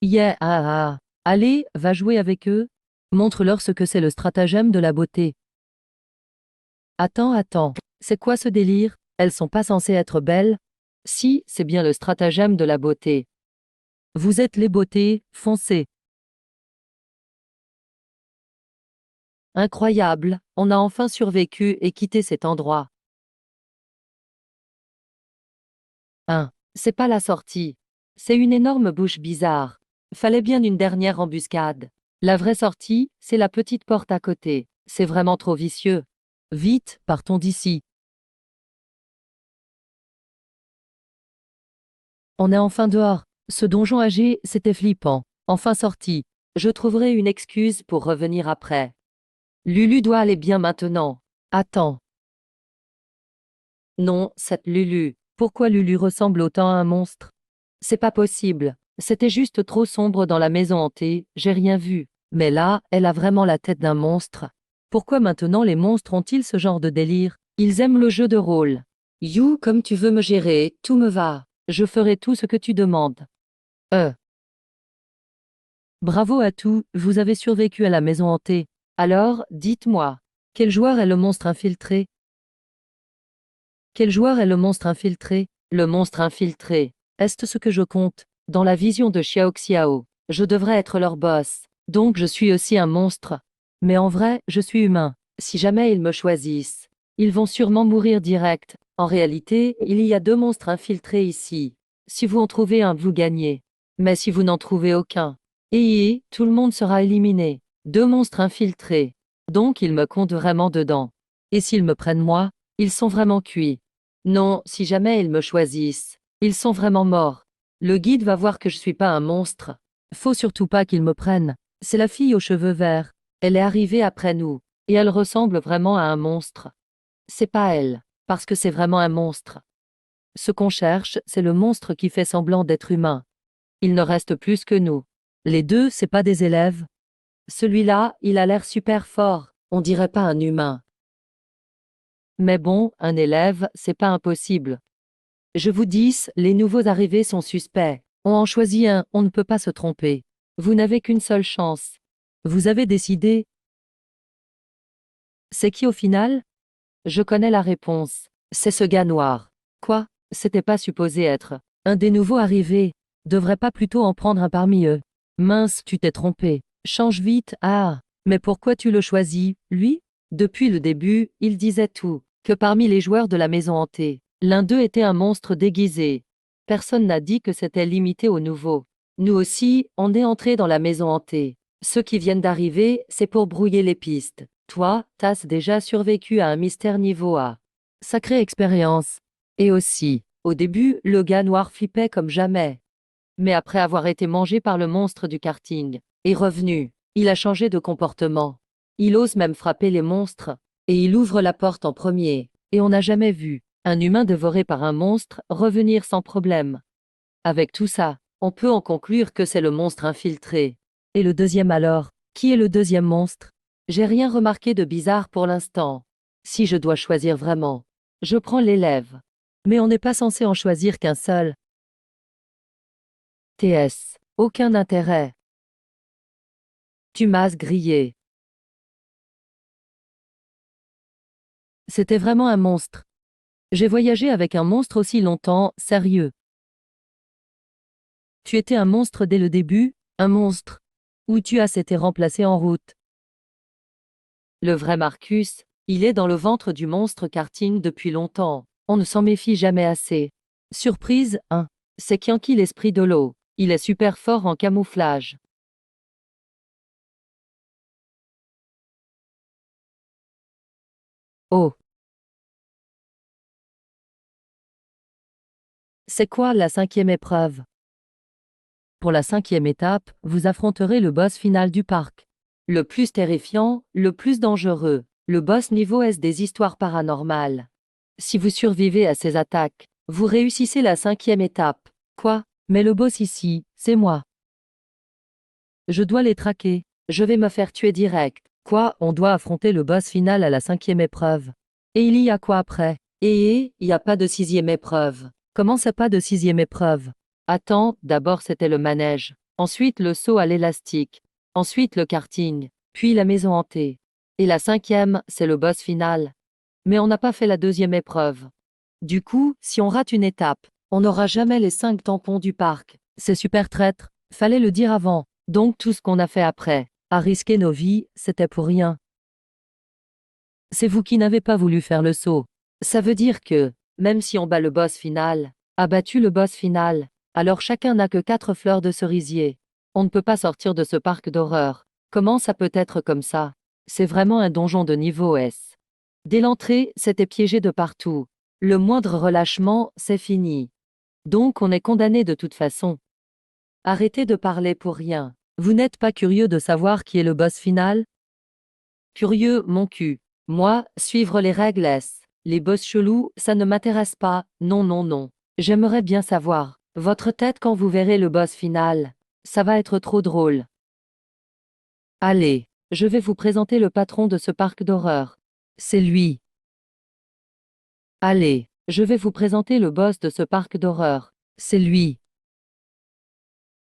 Yeah, ah. Allez, va jouer avec eux. Montre-leur ce que c'est le stratagème de la beauté. Attends. C'est quoi ce délire? Elles sont pas censées être belles? Si, c'est bien le stratagème de la beauté. Vous êtes les beautés, foncez. Incroyable, on a enfin survécu et quitté cet endroit. C'est pas la sortie. C'est une énorme bouche bizarre. Fallait bien une dernière embuscade. La vraie sortie, c'est la petite porte à côté. C'est vraiment trop vicieux. Vite, partons d'ici. On est enfin dehors. Ce donjon âgé, c'était flippant. Enfin sorti. Je trouverai une excuse pour revenir après. Lulu doit aller bien maintenant. Attends. Non, cette Lulu. Pourquoi Lulu ressemble autant à un monstre? C'est pas possible. C'était juste trop sombre dans la maison hantée, j'ai rien vu. Mais là, elle a vraiment la tête d'un monstre. Pourquoi maintenant les monstres ont-ils ce genre de délire? Ils aiment le jeu de rôle. You, comme tu veux me gérer, tout me va. Je ferai tout ce que tu demandes. Euh. Bravo à tous, vous avez survécu à la maison hantée. Alors, dites-moi, quel joueur est le monstre infiltré? Quel joueur est le monstre infiltré? Le monstre infiltré. Est-ce ce que je compte? Dans la vision de Xiao Xiao, je devrais être leur boss. Donc je suis aussi un monstre. Mais en vrai, je suis humain. Si jamais ils me choisissent, ils vont sûrement mourir direct. En réalité, il y a deux monstres infiltrés ici. Si vous en trouvez un, vous gagnez. Mais si vous n'en trouvez aucun, tout le monde sera éliminé. Deux monstres infiltrés. Donc ils me comptent vraiment dedans. Et s'ils me prennent moi, ils sont vraiment cuits. Non, si jamais ils me choisissent, ils sont vraiment morts. Le guide va voir que je suis pas un monstre. Faut surtout pas qu'ils me prennent. C'est la fille aux cheveux verts. Elle est arrivée après nous. Et elle ressemble vraiment à un monstre. C'est pas elle. Parce que c'est vraiment un monstre. Ce qu'on cherche, c'est le monstre qui fait semblant d'être humain. Il ne reste plus que nous. Les deux, c'est pas des élèves. Celui-là, il a l'air super fort. On dirait pas un humain. Mais bon, un élève, c'est pas impossible. Je vous dis, les nouveaux arrivés sont suspects. On en choisit un, on ne peut pas se tromper. Vous n'avez qu'une seule chance. Vous avez décidé? C'est qui au final? Je connais la réponse. C'est ce gars noir. Quoi? C'était pas supposé être. Un des nouveaux arrivés. Devrait pas plutôt en prendre un parmi eux. Mince, tu t'es trompé. Change vite. Ah. Mais pourquoi tu le choisis, lui? Depuis le début, il disait tout. Que parmi les joueurs de la maison hantée, l'un d'eux était un monstre déguisé. Personne n'a dit que c'était limité aux nouveaux. Nous aussi, on est entrés dans la maison hantée. Ceux qui viennent d'arriver, c'est pour brouiller les pistes. Toi, t'as déjà survécu à un mystère niveau A. Sacrée expérience. Et aussi, au début, le gars noir flippait comme jamais. Mais après avoir été mangé par le monstre du karting, est revenu. Il a changé de comportement. Il ose même frapper les monstres. Et il ouvre la porte en premier. Et on n'a jamais vu un humain dévoré par un monstre revenir sans problème. Avec tout ça, on peut en conclure que c'est le monstre infiltré. Et le deuxième alors? Qui est le deuxième monstre? J'ai rien remarqué de bizarre pour l'instant. Si je dois choisir vraiment, je prends l'élève. Mais on n'est pas censé en choisir qu'un seul. TS. Aucun intérêt. Tu m'as grillé. C'était vraiment un monstre. J'ai voyagé avec un monstre aussi longtemps, sérieux. Tu étais un monstre dès le début, un monstre. Ou tu as été remplacé en route. Le vrai Marcus, il est dans le ventre du monstre karting depuis longtemps. On ne s'en méfie jamais assez. Surprise 1. C'est Kianki l'esprit de l'eau. Il est super fort en camouflage. Oh. C'est quoi la cinquième épreuve? Pour la cinquième étape, vous affronterez le boss final du parc. Le plus terrifiant, le plus dangereux. Le boss niveau S des histoires paranormales. Si vous survivez à ces attaques, vous réussissez la cinquième étape. Quoi? Mais le boss ici, c'est moi. Je dois les traquer. Je vais me faire tuer direct. Quoi? On doit affronter le boss final à la cinquième épreuve. Et il y a quoi après? Il y a pas de sixième épreuve. Comment ça pas de sixième épreuve? Attends, d'abord c'était le manège. Ensuite le saut à l'élastique. Ensuite le karting. Puis la maison hantée. Et la cinquième, c'est le boss final. Mais on n'a pas fait la deuxième épreuve. Du coup, si on rate une étape, on n'aura jamais les 5 tampons du parc. C'est super traître, fallait le dire avant. Donc tout ce qu'on a fait après, à risquer nos vies, c'était pour rien. C'est vous qui n'avez pas voulu faire le saut. Ça veut dire que, même si on bat le boss final, a battu le boss final, alors chacun n'a que 4 fleurs de cerisier. On ne peut pas sortir de ce parc d'horreur. Comment ça peut être comme ça? C'est vraiment un donjon de niveau S. Dès l'entrée, c'était piégé de partout. Le moindre relâchement, c'est fini. Donc on est condamné de toute façon. Arrêtez de parler pour rien. Vous n'êtes pas curieux de savoir qui est le boss final? Curieux, mon cul. Moi, suivre les règles S. Les boss chelous, ça ne m'intéresse pas, non non non. J'aimerais bien savoir votre tête quand vous verrez le boss final. Ça va être trop drôle. Allez, je vais vous présenter le patron de ce parc d'horreur. C'est lui. Allez, je vais vous présenter le boss de ce parc d'horreur. C'est lui.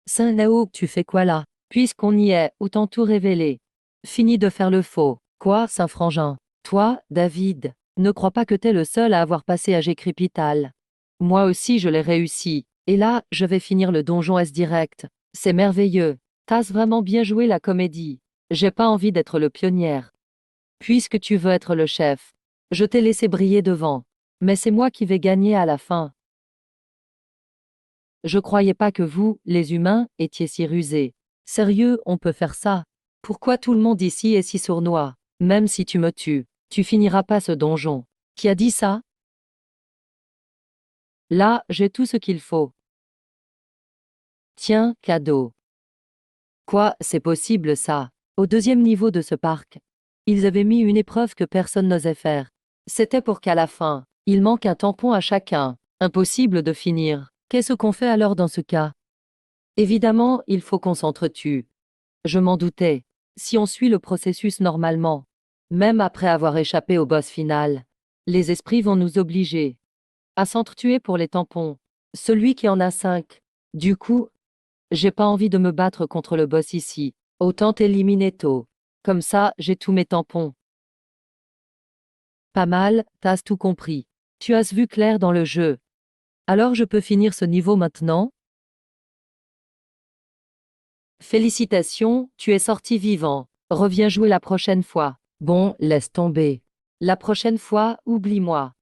Saint-Nao, tu fais quoi là? Puisqu'on y est, autant tout révéler. Fini de faire le faux. Quoi, Saint-Frangin? Toi, David, ne crois pas que t'es le seul à avoir passé à Crépital. Moi aussi je l'ai réussi. Et là, je vais finir le donjon S direct. C'est merveilleux. T'as vraiment bien joué la comédie. J'ai pas envie d'être le pionnière. Puisque tu veux être le chef. Je t'ai laissé briller devant. Mais c'est moi qui vais gagner à la fin. Je croyais pas que vous, les humains, étiez si rusés. Sérieux, on peut faire ça? Pourquoi tout le monde ici est si sournois? Même si tu me tues, tu finiras pas ce donjon. Qui a dit ça? Là, j'ai tout ce qu'il faut. Tiens, cadeau. Quoi, c'est possible ça? Au deuxième niveau de ce parc. Ils avaient mis une épreuve que personne n'osait faire. C'était pour qu'à la fin, il manque un tampon à chacun. Impossible de finir. Qu'est-ce qu'on fait alors dans ce cas? Évidemment, il faut qu'on s'entretue. Je m'en doutais. Si on suit le processus normalement, même après avoir échappé au boss final, les esprits vont nous obliger à s'entretuer pour les tampons. Celui qui en a 5. Du coup, j'ai pas envie de me battre contre le boss ici. Autant éliminer tôt. Comme ça, j'ai tous mes tampons. Pas mal, t'as tout compris. Tu as vu clair dans le jeu. Alors je peux finir ce niveau maintenant? Félicitations, tu es sorti vivant. Reviens jouer la prochaine fois. Bon, laisse tomber. La prochaine fois, oublie-moi.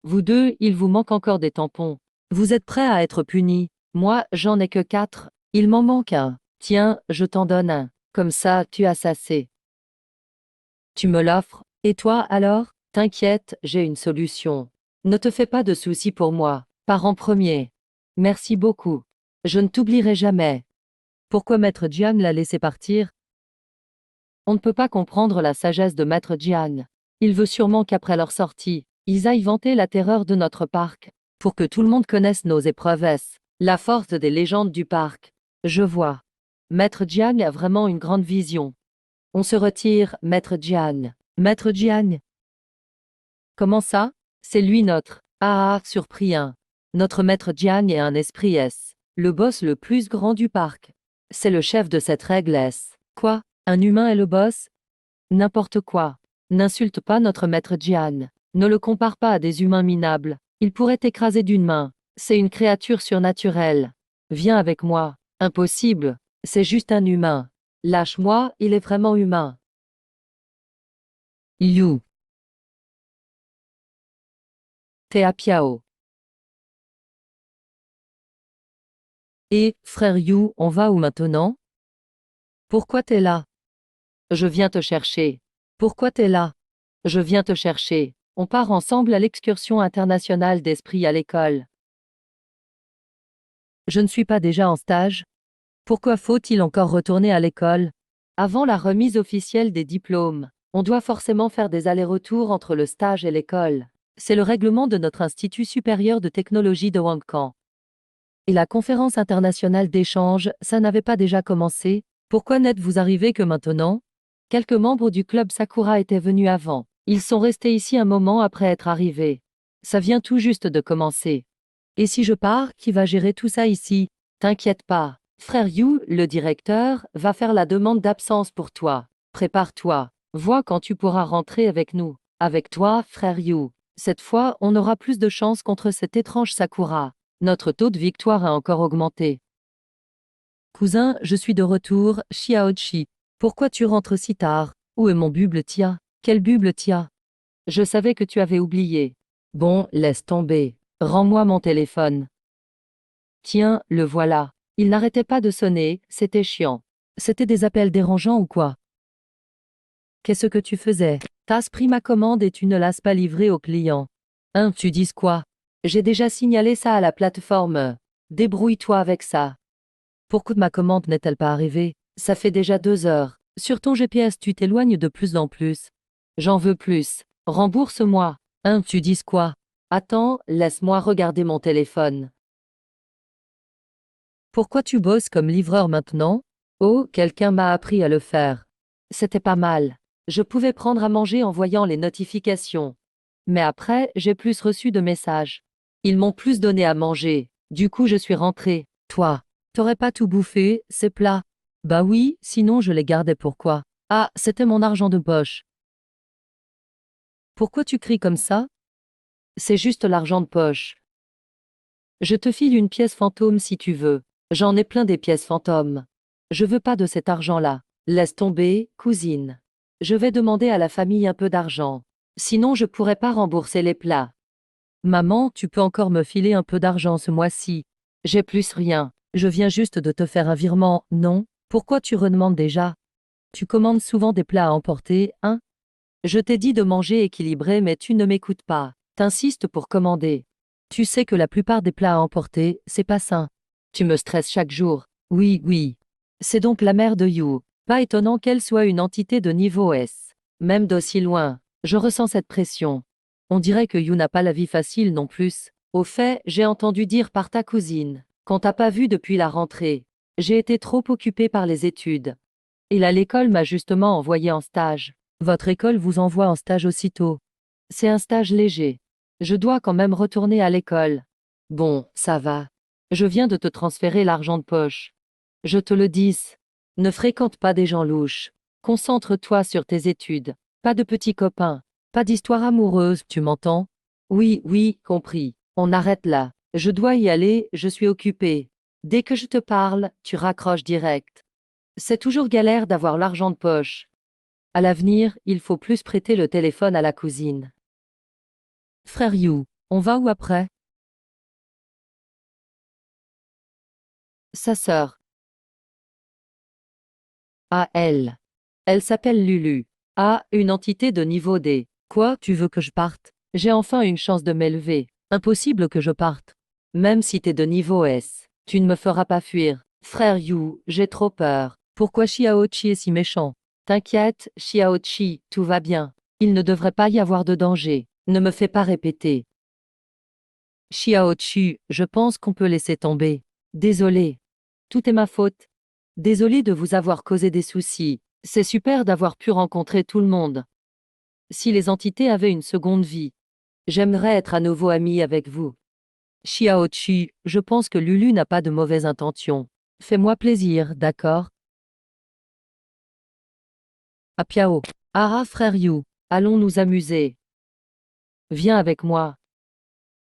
Vous deux, il vous manque encore des tampons. Vous êtes prêts à être punis? Moi, j'en ai que 4. Il m'en manque un. Tiens, je t'en donne un. Comme ça, tu as assez. Tu me l'offres? Et toi, alors? T'inquiète, j'ai une solution. Ne te fais pas de soucis pour moi. Pars en premier. Merci beaucoup. Je ne t'oublierai jamais. Pourquoi Maître Jiang l'a laissé partir? On ne peut pas comprendre la sagesse de Maître Jiang. Il veut sûrement qu'après leur sortie, ils aillent vanter la terreur de notre parc, pour que tout le monde connaisse nos épreuves S, la force des légendes du parc. Je vois. Maître Jiang a vraiment une grande vision. On se retire, Maître Jiang. Maître Jiang? Comment ça? C'est lui notre. Ah, surpris hein. Notre Maître Jiang est un esprit S, le boss le plus grand du parc. C'est le chef de cette règle S. Quoi? Un humain est le boss? N'importe quoi. N'insulte pas notre Maître Jiang. Ne le compare pas à des humains minables. Il pourrait t'écraser d'une main. C'est une créature surnaturelle. Viens avec moi. Impossible. C'est juste un humain. Lâche-moi, il est vraiment humain. You. Tea Piao. Et, frère You, on va où maintenant? Pourquoi t'es là? Je viens te chercher. Pourquoi t'es là? Je viens te chercher. On part ensemble à l'excursion internationale d'esprit à l'école. Je ne suis pas déjà en stage? Pourquoi faut-il encore retourner à l'école? Avant la remise officielle des diplômes, on doit forcément faire des allers-retours entre le stage et l'école. C'est le règlement de notre Institut supérieur de technologie de Huangcan. Et la conférence internationale d'échange, ça n'avait pas déjà commencé? Pourquoi n'êtes-vous arrivé que maintenant? Quelques membres du club Sakura étaient venus avant. Ils sont restés ici un moment après être arrivés. Ça vient tout juste de commencer. Et si je pars, qui va gérer tout ça ici? T'inquiète pas. Frère Yu, le directeur, va faire la demande d'absence pour toi. Prépare-toi. Vois quand tu pourras rentrer avec nous. Avec toi, frère Yu. Cette fois, on aura plus de chance contre cet étrange Sakura. Notre taux de victoire a encore augmenté. Cousin, je suis de retour, Xiaoqi. Pourquoi tu rentres si tard? Où est mon buble Tia? Quel buble Tia? Je savais que tu avais oublié. Bon, laisse tomber. Rends-moi mon téléphone. Tiens, le voilà. Il n'arrêtait pas de sonner, c'était chiant. C'était des appels dérangeants ou quoi? Qu'est-ce que tu faisais? T'as pris ma commande et tu ne l'as pas livrée au client. Hein, tu dis quoi? J'ai déjà signalé ça à la plateforme. Débrouille-toi avec ça. Pourquoi ma commande n'est-elle pas arrivée? Ça fait déjà 2 heures. Sur ton GPS, tu t'éloignes de plus en plus. J'en veux plus. Rembourse-moi. Hein, tu dis quoi? Attends, laisse-moi regarder mon téléphone. Pourquoi tu bosses comme livreur maintenant? Oh, quelqu'un m'a appris à le faire. C'était pas mal. Je pouvais prendre à manger en voyant les notifications. Mais après, j'ai plus reçu de messages. Ils m'ont plus donné à manger. Du coup, je suis rentré. Toi, t'aurais pas tout bouffé, c'est plat. Bah oui, sinon je les gardais pourquoi? Ah, c'était mon argent de poche. Pourquoi tu cries comme ça? C'est juste l'argent de poche. Je te file une pièce fantôme si tu veux. J'en ai plein des pièces fantômes. Je veux pas de cet argent-là. Laisse tomber, cousine. Je vais demander à la famille un peu d'argent. Sinon je pourrai pas rembourser les plats. Maman, tu peux encore me filer un peu d'argent ce mois-ci. J'ai plus rien. Je viens juste de te faire un virement, non? Pourquoi tu redemandes déjà? Tu commandes souvent des plats à emporter, hein? Je t'ai dit de manger équilibré mais tu ne m'écoutes pas. T'insistes pour commander. Tu sais que la plupart des plats à emporter, c'est pas sain. Tu me stresses chaque jour. Oui, oui. C'est donc la mère de You. Pas étonnant qu'elle soit une entité de niveau S. Même d'aussi loin, je ressens cette pression. On dirait que You n'a pas la vie facile non plus. Au fait, j'ai entendu dire par ta cousine qu'on t'a pas vu depuis la rentrée. J'ai été trop occupée par les études. Et là l'école m'a justement envoyé en stage. Votre école vous envoie en stage aussitôt. C'est un stage léger. Je dois quand même retourner à l'école. Bon, ça va. Je viens de te transférer l'argent de poche. Je te le dis. Ne fréquente pas des gens louches. Concentre-toi sur tes études. Pas de petits copains. Pas d'histoire amoureuse, tu m'entends? Oui, oui, compris. On arrête là. Je dois y aller, je suis occupée. Dès que je te parle, tu raccroches direct. C'est toujours galère d'avoir l'argent de poche. À l'avenir, il faut plus prêter le téléphone à la cousine. Frère You, on va où après? Sa sœur. Ah, elle. Elle s'appelle Lulu. Ah, une entité de niveau D. Quoi, tu veux que je parte? J'ai enfin une chance de m'élever. Impossible que je parte. Même si t'es de niveau S, tu ne me feras pas fuir. Frère You, j'ai trop peur. Pourquoi Xiaoqi est si méchant? T'inquiète, Xiaoqi, tout va bien. Il ne devrait pas y avoir de danger. Ne me fais pas répéter. Xiaoqi, je pense qu'on peut laisser tomber. Désolé. Tout est ma faute. Désolé de vous avoir causé des soucis. C'est super d'avoir pu rencontrer tout le monde. Si les entités avaient une seconde vie, j'aimerais être à nouveau amie avec vous. Xiaoqi, je pense que Lulu n'a pas de mauvaises intentions. Fais-moi plaisir, d'accord? Ah Piao. Ah frère You, allons nous amuser. Viens avec moi.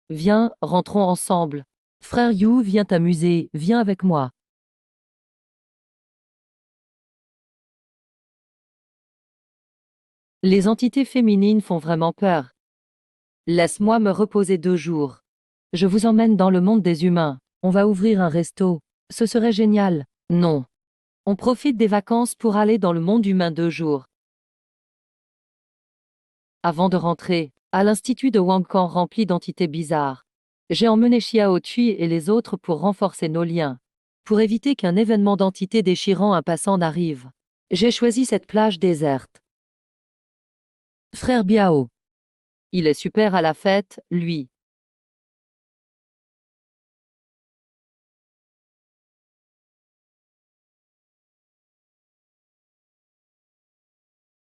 Viens, rentrons ensemble. Frère You, viens t'amuser, viens avec moi. Les entités féminines font vraiment peur. Laisse-moi me reposer 2 jours. Je vous emmène dans le monde des humains. On va ouvrir un resto. Ce serait génial. Non. On profite des vacances pour aller dans le monde humain 2 jours. Avant de rentrer, à l'institut de Wangkan rempli d'entités bizarres, j'ai emmené Xiao Qi et les autres pour renforcer nos liens. Pour éviter qu'un événement d'entité déchirant un passant n'arrive, j'ai choisi cette plage déserte. Frère Biao. Il est super à la fête, lui.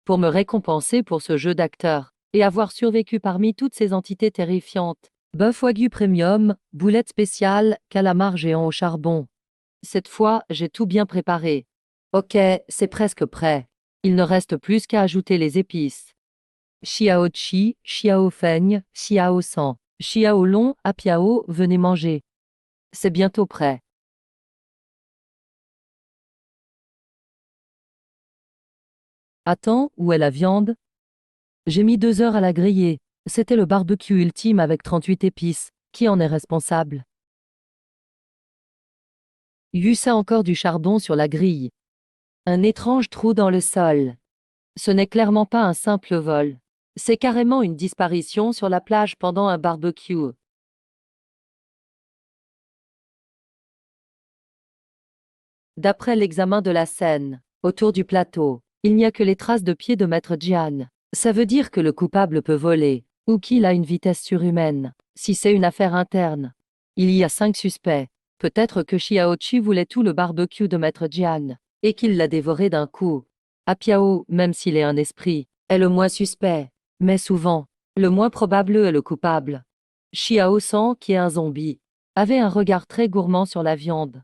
Pour me récompenser pour ce jeu d'acteur, et avoir survécu parmi toutes ces entités terrifiantes. Bœuf wagyu premium, boulettes spéciales, calamar géant au charbon. Cette fois, j'ai tout bien préparé. Ok, c'est presque prêt. Il ne reste plus qu'à ajouter les épices. Xiao Chi, Xiao Feigne, Xiao San, Xiao Long, Apiao, venez manger. C'est bientôt prêt. Attends, où est la viande? J'ai mis 2 heures à la griller. C'était le barbecue ultime avec 38 épices. Qui en est responsable? Yussa encore du charbon sur la grille. Un étrange trou dans le sol. Ce n'est clairement pas un simple vol. C'est carrément une disparition sur la plage pendant un barbecue. D'après l'examen de la scène, autour du plateau, il n'y a que les traces de pieds de Maître Jian. Ça veut dire que le coupable peut voler, ou qu'il a une vitesse surhumaine. Si c'est une affaire interne, il y a 5 suspects. Peut-être que Xiaoqi voulait tout le barbecue de Maître Jian, et qu'il l'a dévoré d'un coup. Apiao, même s'il est un esprit, est le moins suspect. Mais souvent, le moins probable est le coupable. Xiao San, qui est un zombie, avait un regard très gourmand sur la viande.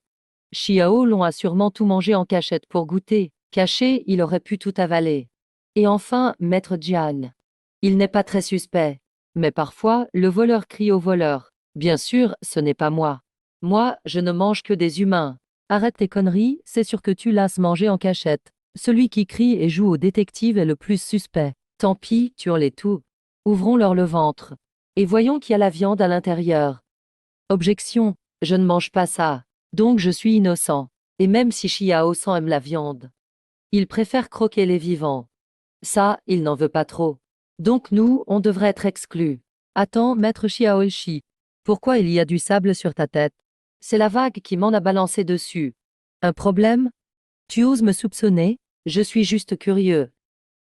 Xiao Long a sûrement tout mangé en cachette pour goûter. Caché, il aurait pu tout avaler. Et enfin, Maître Jian. Il n'est pas très suspect. Mais parfois, le voleur crie au voleur. Bien sûr, ce n'est pas moi. Moi, je ne mange que des humains. Arrête tes conneries, c'est sûr que tu lasses manger en cachette. Celui qui crie et joue au détective est le plus suspect. Tant pis, tuons-les tous. Ouvrons-leur le ventre. Et voyons qu'il y a la viande à l'intérieur. Objection, je ne mange pas ça. Donc je suis innocent. Et même si Xiao San aime la viande, il préfère croquer les vivants. Ça, il n'en veut pas trop. Donc nous, on devrait être exclus. Attends, maître Xiaoishi. Pourquoi il y a du sable sur ta tête? C'est la vague qui m'en a balancé dessus. Un problème? Tu oses me soupçonner? Je suis juste curieux.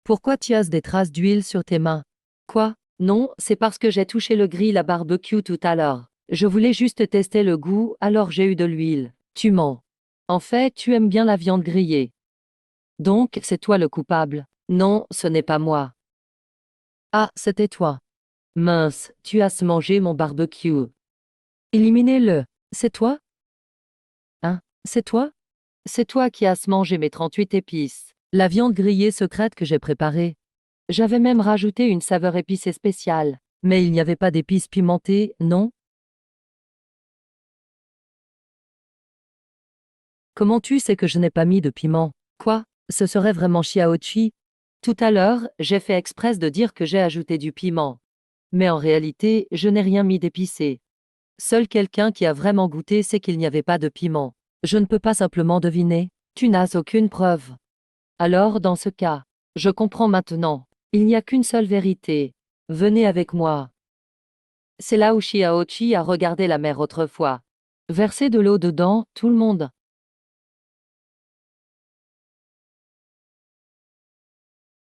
Pourquoi tu as des traces d'huile sur tes mains? Quoi? Non, c'est parce que j'ai touché le grill à barbecue tout à l'heure. Je voulais juste tester le goût, alors j'ai eu de l'huile. Tu mens. En fait, tu aimes bien la viande grillée. Donc, c'est toi le coupable. Non, ce n'est pas moi. Ah, c'était toi. Mince, tu as mangé mon barbecue. Éliminez-le. C'est toi? Hein? C'est toi? C'est toi qui as mangé mes 38 épices. La viande grillée secrète que j'ai préparée. J'avais même rajouté une saveur épicée spéciale. Mais il n'y avait pas d'épices pimentées, non? Comment tu sais que je n'ai pas mis de piment? Quoi? Ce serait vraiment Xiaoqi? Tout à l'heure, j'ai fait exprès de dire que j'ai ajouté du piment. Mais en réalité, je n'ai rien mis d'épicé. Seul quelqu'un qui a vraiment goûté sait qu'il n'y avait pas de piment. Je ne peux pas simplement deviner. Tu n'as aucune preuve. Alors, dans ce cas, je comprends maintenant. Il n'y a qu'une seule vérité. Venez avec moi. C'est là où Xiaoqi a regardé la mer autrefois. Verser de l'eau dedans, tout le monde.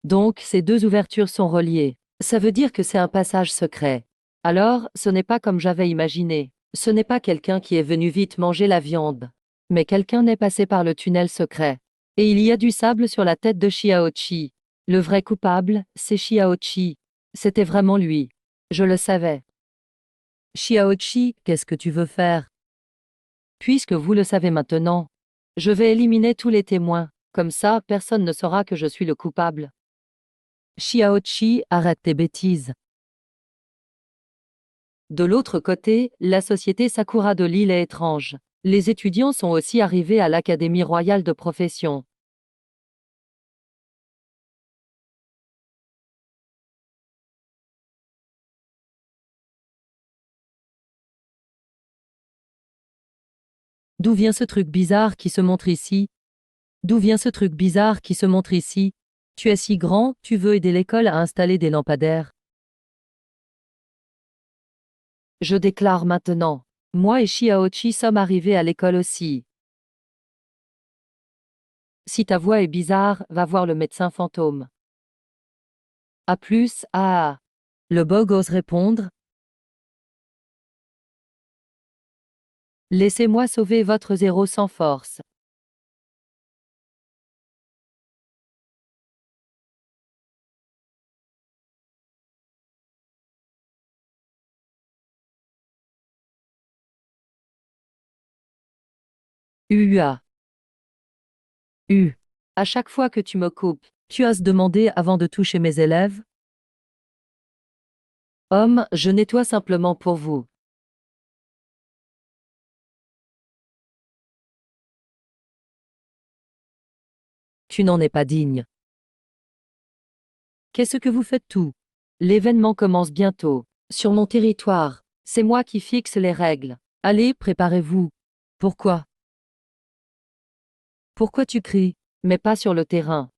Donc, ces 2 ouvertures sont reliées. Ça veut dire que c'est un passage secret. Alors, ce n'est pas comme j'avais imaginé. Ce n'est pas quelqu'un qui est venu vite manger la viande. Mais quelqu'un est passé par le tunnel secret. Et il y a du sable sur la tête de Xiaoqi. Le vrai coupable, c'est Xiaoqi. C'était vraiment lui. Je le savais. Xiaoqi, qu'est-ce que tu veux faire? Puisque vous le savez maintenant, je vais éliminer tous les témoins. Comme ça, personne ne saura que je suis le coupable. Xiaoqi, arrête tes bêtises. De l'autre côté, la société Sakura de l'île est étrange. Les étudiants sont aussi arrivés à l'Académie royale de profession. D'où vient ce truc bizarre qui se montre ici? D'où vient ce truc bizarre qui se montre ici? Tu es si grand, tu veux aider l'école à installer des lampadaires. Je déclare maintenant. Moi et Xiaoqi sommes arrivés à l'école aussi. Si ta voix est bizarre, va voir le médecin fantôme. À plus, ah. Le bug ose répondre. Laissez-moi sauver votre zéro sans force. UA. U. À chaque fois que tu me coupes, tu oses demander avant de toucher mes élèves? Homme, je nettoie simplement pour vous. Tu n'en es pas digne. Qu'est-ce que vous faites tout? L'événement commence bientôt. Sur mon territoire. C'est moi qui fixe les règles. Allez, préparez-vous. Pourquoi? Pourquoi tu cries? Mais pas sur le terrain.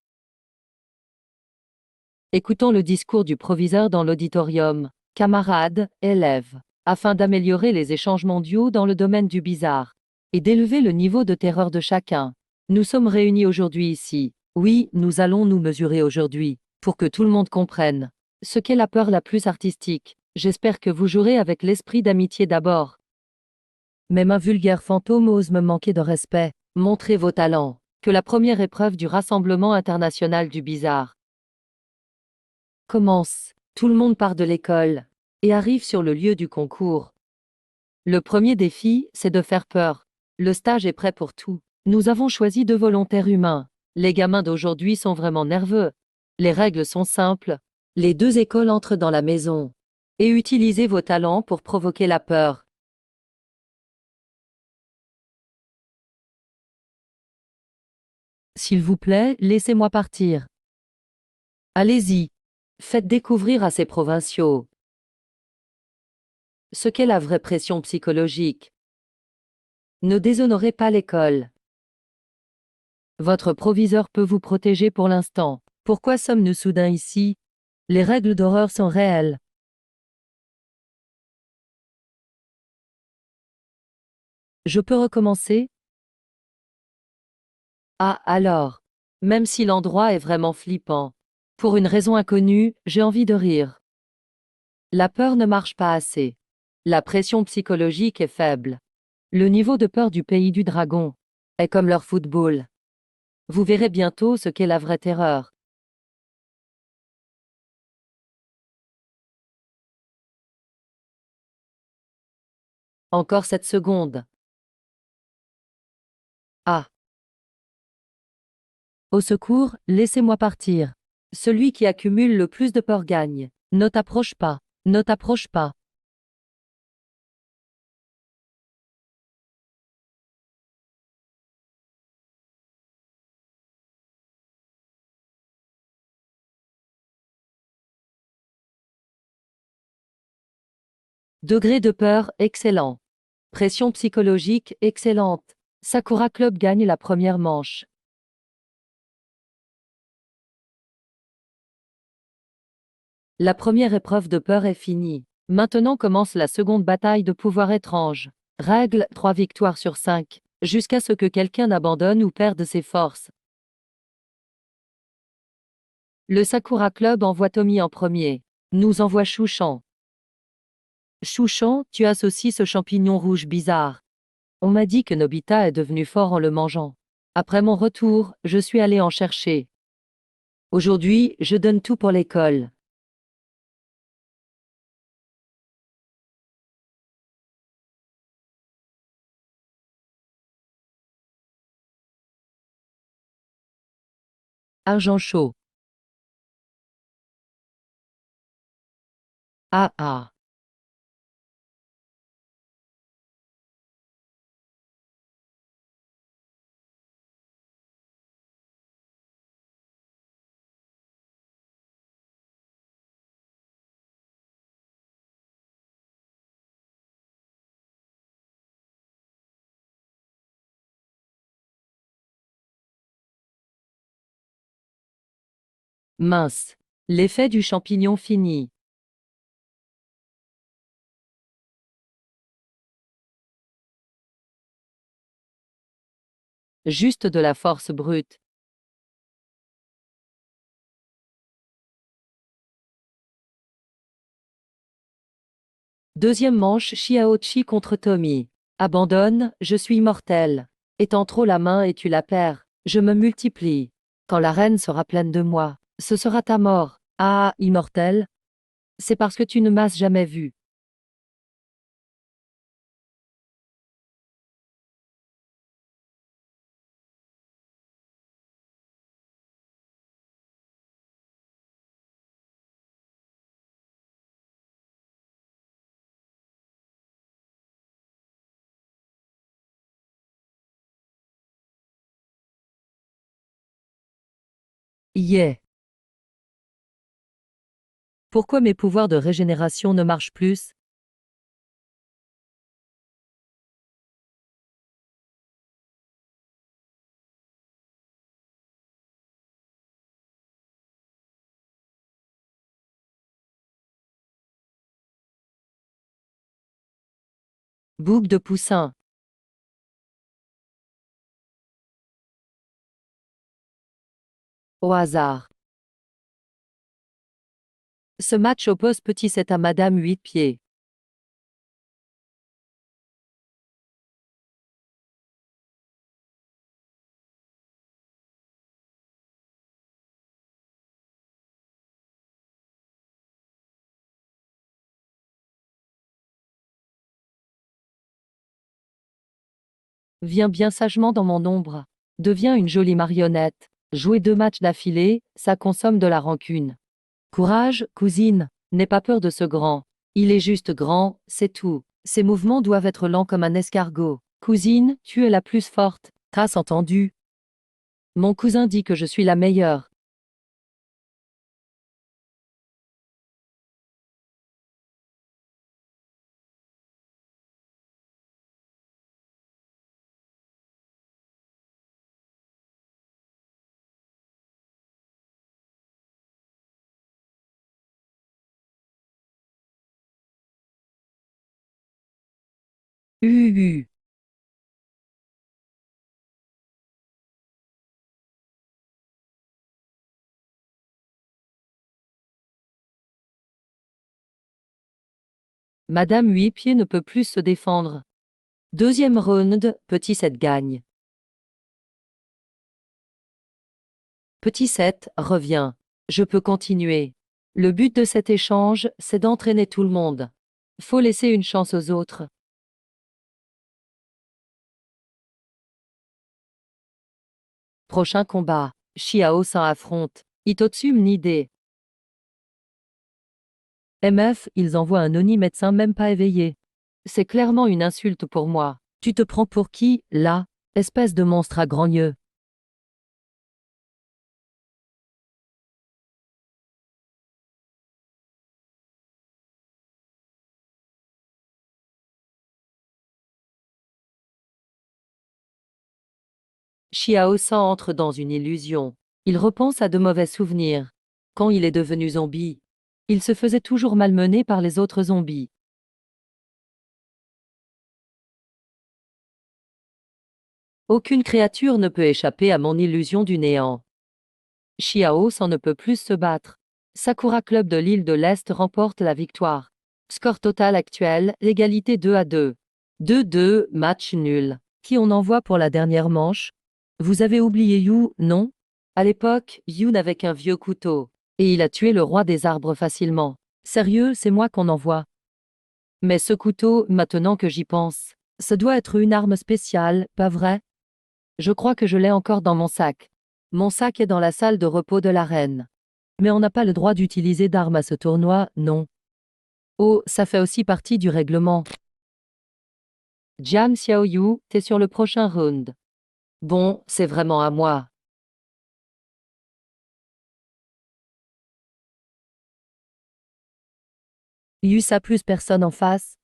Écoutons le discours du proviseur dans l'auditorium. Camarades, élèves. Afin d'améliorer les échanges mondiaux dans le domaine du bizarre et d'élever le niveau de terreur de chacun, nous sommes réunis aujourd'hui ici. Oui, nous allons nous mesurer aujourd'hui, pour que tout le monde comprenne ce qu'est la peur la plus artistique. J'espère que vous jouerez avec l'esprit d'amitié d'abord. Même un vulgaire fantôme ose me manquer de respect. Montrez vos talents. Que la première épreuve du Rassemblement international du bizarre commence. Tout le monde part de l'école et arrive sur le lieu du concours. Le premier défi, c'est de faire peur. Le stage est prêt pour tout. Nous avons choisi 2 volontaires humains. Les gamins d'aujourd'hui sont vraiment nerveux. Les règles sont simples. Les 2 écoles entrent dans la maison. Et utilisez vos talents pour provoquer la peur. S'il vous plaît, laissez-moi partir. Allez-y. Faites découvrir à ces provinciaux ce qu'est la vraie pression psychologique. Ne déshonorez pas l'école. Votre proviseur peut vous protéger pour l'instant. Pourquoi sommes-nous soudain ici? Les règles d'horreur sont réelles. Je peux recommencer? Ah, alors. Même si l'endroit est vraiment flippant. Pour une raison inconnue, j'ai envie de rire. La peur ne marche pas assez. La pression psychologique est faible. Le niveau de peur du pays du dragon est comme leur football. Vous verrez bientôt ce qu'est la vraie terreur. Encore 7 secondes. Ah. Au secours, laissez-moi partir. Celui qui accumule le plus de peur gagne. Ne t'approche pas. Ne t'approche pas. Degré de peur, excellent. Pression psychologique, excellente. Sakura Club gagne la première manche. La première épreuve de peur est finie. Maintenant commence la seconde bataille de pouvoir étrange. Règle 3 victoires sur 5. Jusqu'à ce que quelqu'un abandonne ou perde ses forces. Le Sakura Club envoie Tommy en premier. Nous envoie Chouchan. Chouchan, tu associes ce champignon rouge bizarre. On m'a dit que Nobita est devenu fort en le mangeant. Après mon retour, je suis allé en chercher. Aujourd'hui, je donne tout pour l'école. Argent chaud. Ah ah. Mince. L'effet du champignon fini. Juste de la force brute. Deuxième manche Xiaochi contre Tommy. Abandonne, je suis immortel. Étends trop la main et tu la perds. Je me multiplie. Quand la reine sera pleine de moi, ce sera ta mort. Ah, immortel? C'est parce que tu ne m'as jamais vu. Yeah. Pourquoi mes pouvoirs de régénération ne marchent plus? Boucle de poussin. Au hasard. Ce match oppose Petit 7 à Madame 8 pieds. Viens bien sagement dans mon ombre. Deviens une jolie marionnette. Jouer 2 matchs d'affilée, ça consomme de la rancune. Courage, cousine. N'aie pas peur de ce grand. Il est juste grand, c'est tout. Ses mouvements doivent être lents comme un escargot. Cousine, tu es la plus forte. T'as entendu? Mon cousin dit que je suis la meilleure. Madame 8 pieds ne peut plus se défendre. Deuxième round, Petit 7 gagne. Petit 7, reviens. Je peux continuer. Le but de cet échange, c'est d'entraîner tout le monde. Faut laisser une chance aux autres. Prochain combat. Xiao s'en affronte. Itotsum Nide. MF, ils envoient un Oni médecin même pas éveillé. C'est clairement une insulte pour moi. Tu te prends pour qui, là? Espèce de monstre à grands yeux. Xiao San entre dans une illusion. Il repense à de mauvais souvenirs. Quand il est devenu zombie, il se faisait toujours malmener par les autres zombies. Aucune créature ne peut échapper à mon illusion du néant. Xiao San ne peut plus se battre. Sakura Club de l'île de l'Est remporte la victoire. Score total actuel, égalité 2-2. 2-2, match nul. Qui on envoie pour la dernière manche? Vous avez oublié Yu, non? À l'époque, Yu n'avait qu'un vieux couteau. Et il a tué le roi des arbres facilement. Sérieux, c'est moi qu'on envoie. Mais ce couteau, maintenant que j'y pense, ça doit être une arme spéciale, pas vrai? Je crois que je l'ai encore dans mon sac. Mon sac est dans la salle de repos de la reine. Mais on n'a pas le droit d'utiliser d'armes à ce tournoi, non. Oh, ça fait aussi partie du règlement. Jiang Xiaoyu, t'es sur le prochain round. Bon, c'est vraiment à moi. Yusa plus personne en face.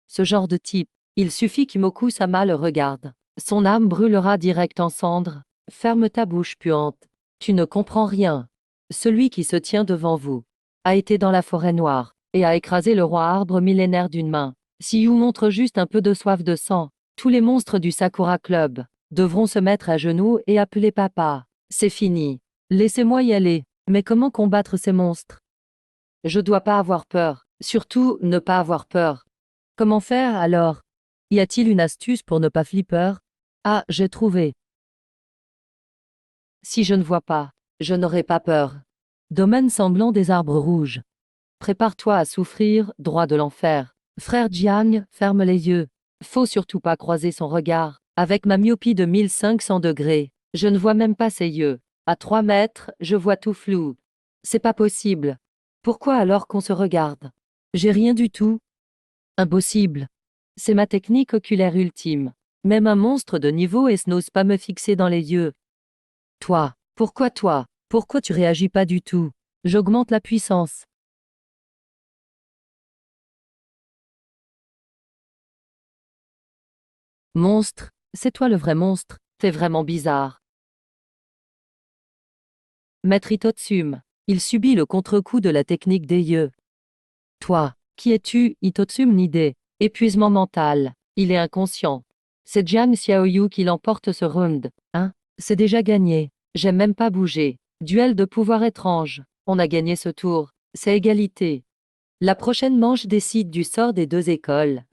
Ce genre de type. Il suffit qu'Imoku Sama le regarde. Son âme brûlera direct en cendres. Ferme ta bouche puante. Tu ne comprends rien. Celui qui se tient devant vous a été dans la forêt noire et a écrasé le roi arbre millénaire d'une main. Si You montre juste un peu de soif de sang, tous les monstres du Sakura Club devront se mettre à genoux et appeler papa. C'est fini. Laissez-moi y aller. Mais comment combattre ces monstres? Je dois pas avoir peur. Surtout, ne pas avoir peur. Comment faire alors? Y a-t-il une astuce pour ne pas flipper? Ah, j'ai trouvé. Si je ne vois pas, je n'aurai pas peur. Domaine semblant des arbres rouges. Prépare-toi à souffrir, droit de l'enfer. Frère Jiang, ferme les yeux. Faut surtout pas croiser son regard. Avec ma myopie de 1500 degrés, je ne vois même pas ses yeux. À 3 mètres, je vois tout flou. C'est pas possible. Pourquoi alors qu'on se regarde? J'ai rien du tout. Impossible. C'est ma technique oculaire ultime. Même un monstre de niveau S n'ose pas me fixer dans les yeux. Toi, pourquoi toi? Pourquoi tu réagis pas du tout? J'augmente la puissance. Monstre, c'est toi le vrai monstre, t'es vraiment bizarre. Maître Itotsum, il subit le contre-coup de la technique des yeux. Toi, qui es-tu, Itotsum Nide? Épuisement mental, il est inconscient. C'est Jiang Xiaoyu qui l'emporte ce round. Hein? C'est déjà gagné. J'ai même pas bougé. Duel de pouvoir étrange. On a gagné ce tour. C'est égalité. La prochaine manche décide du sort des deux écoles.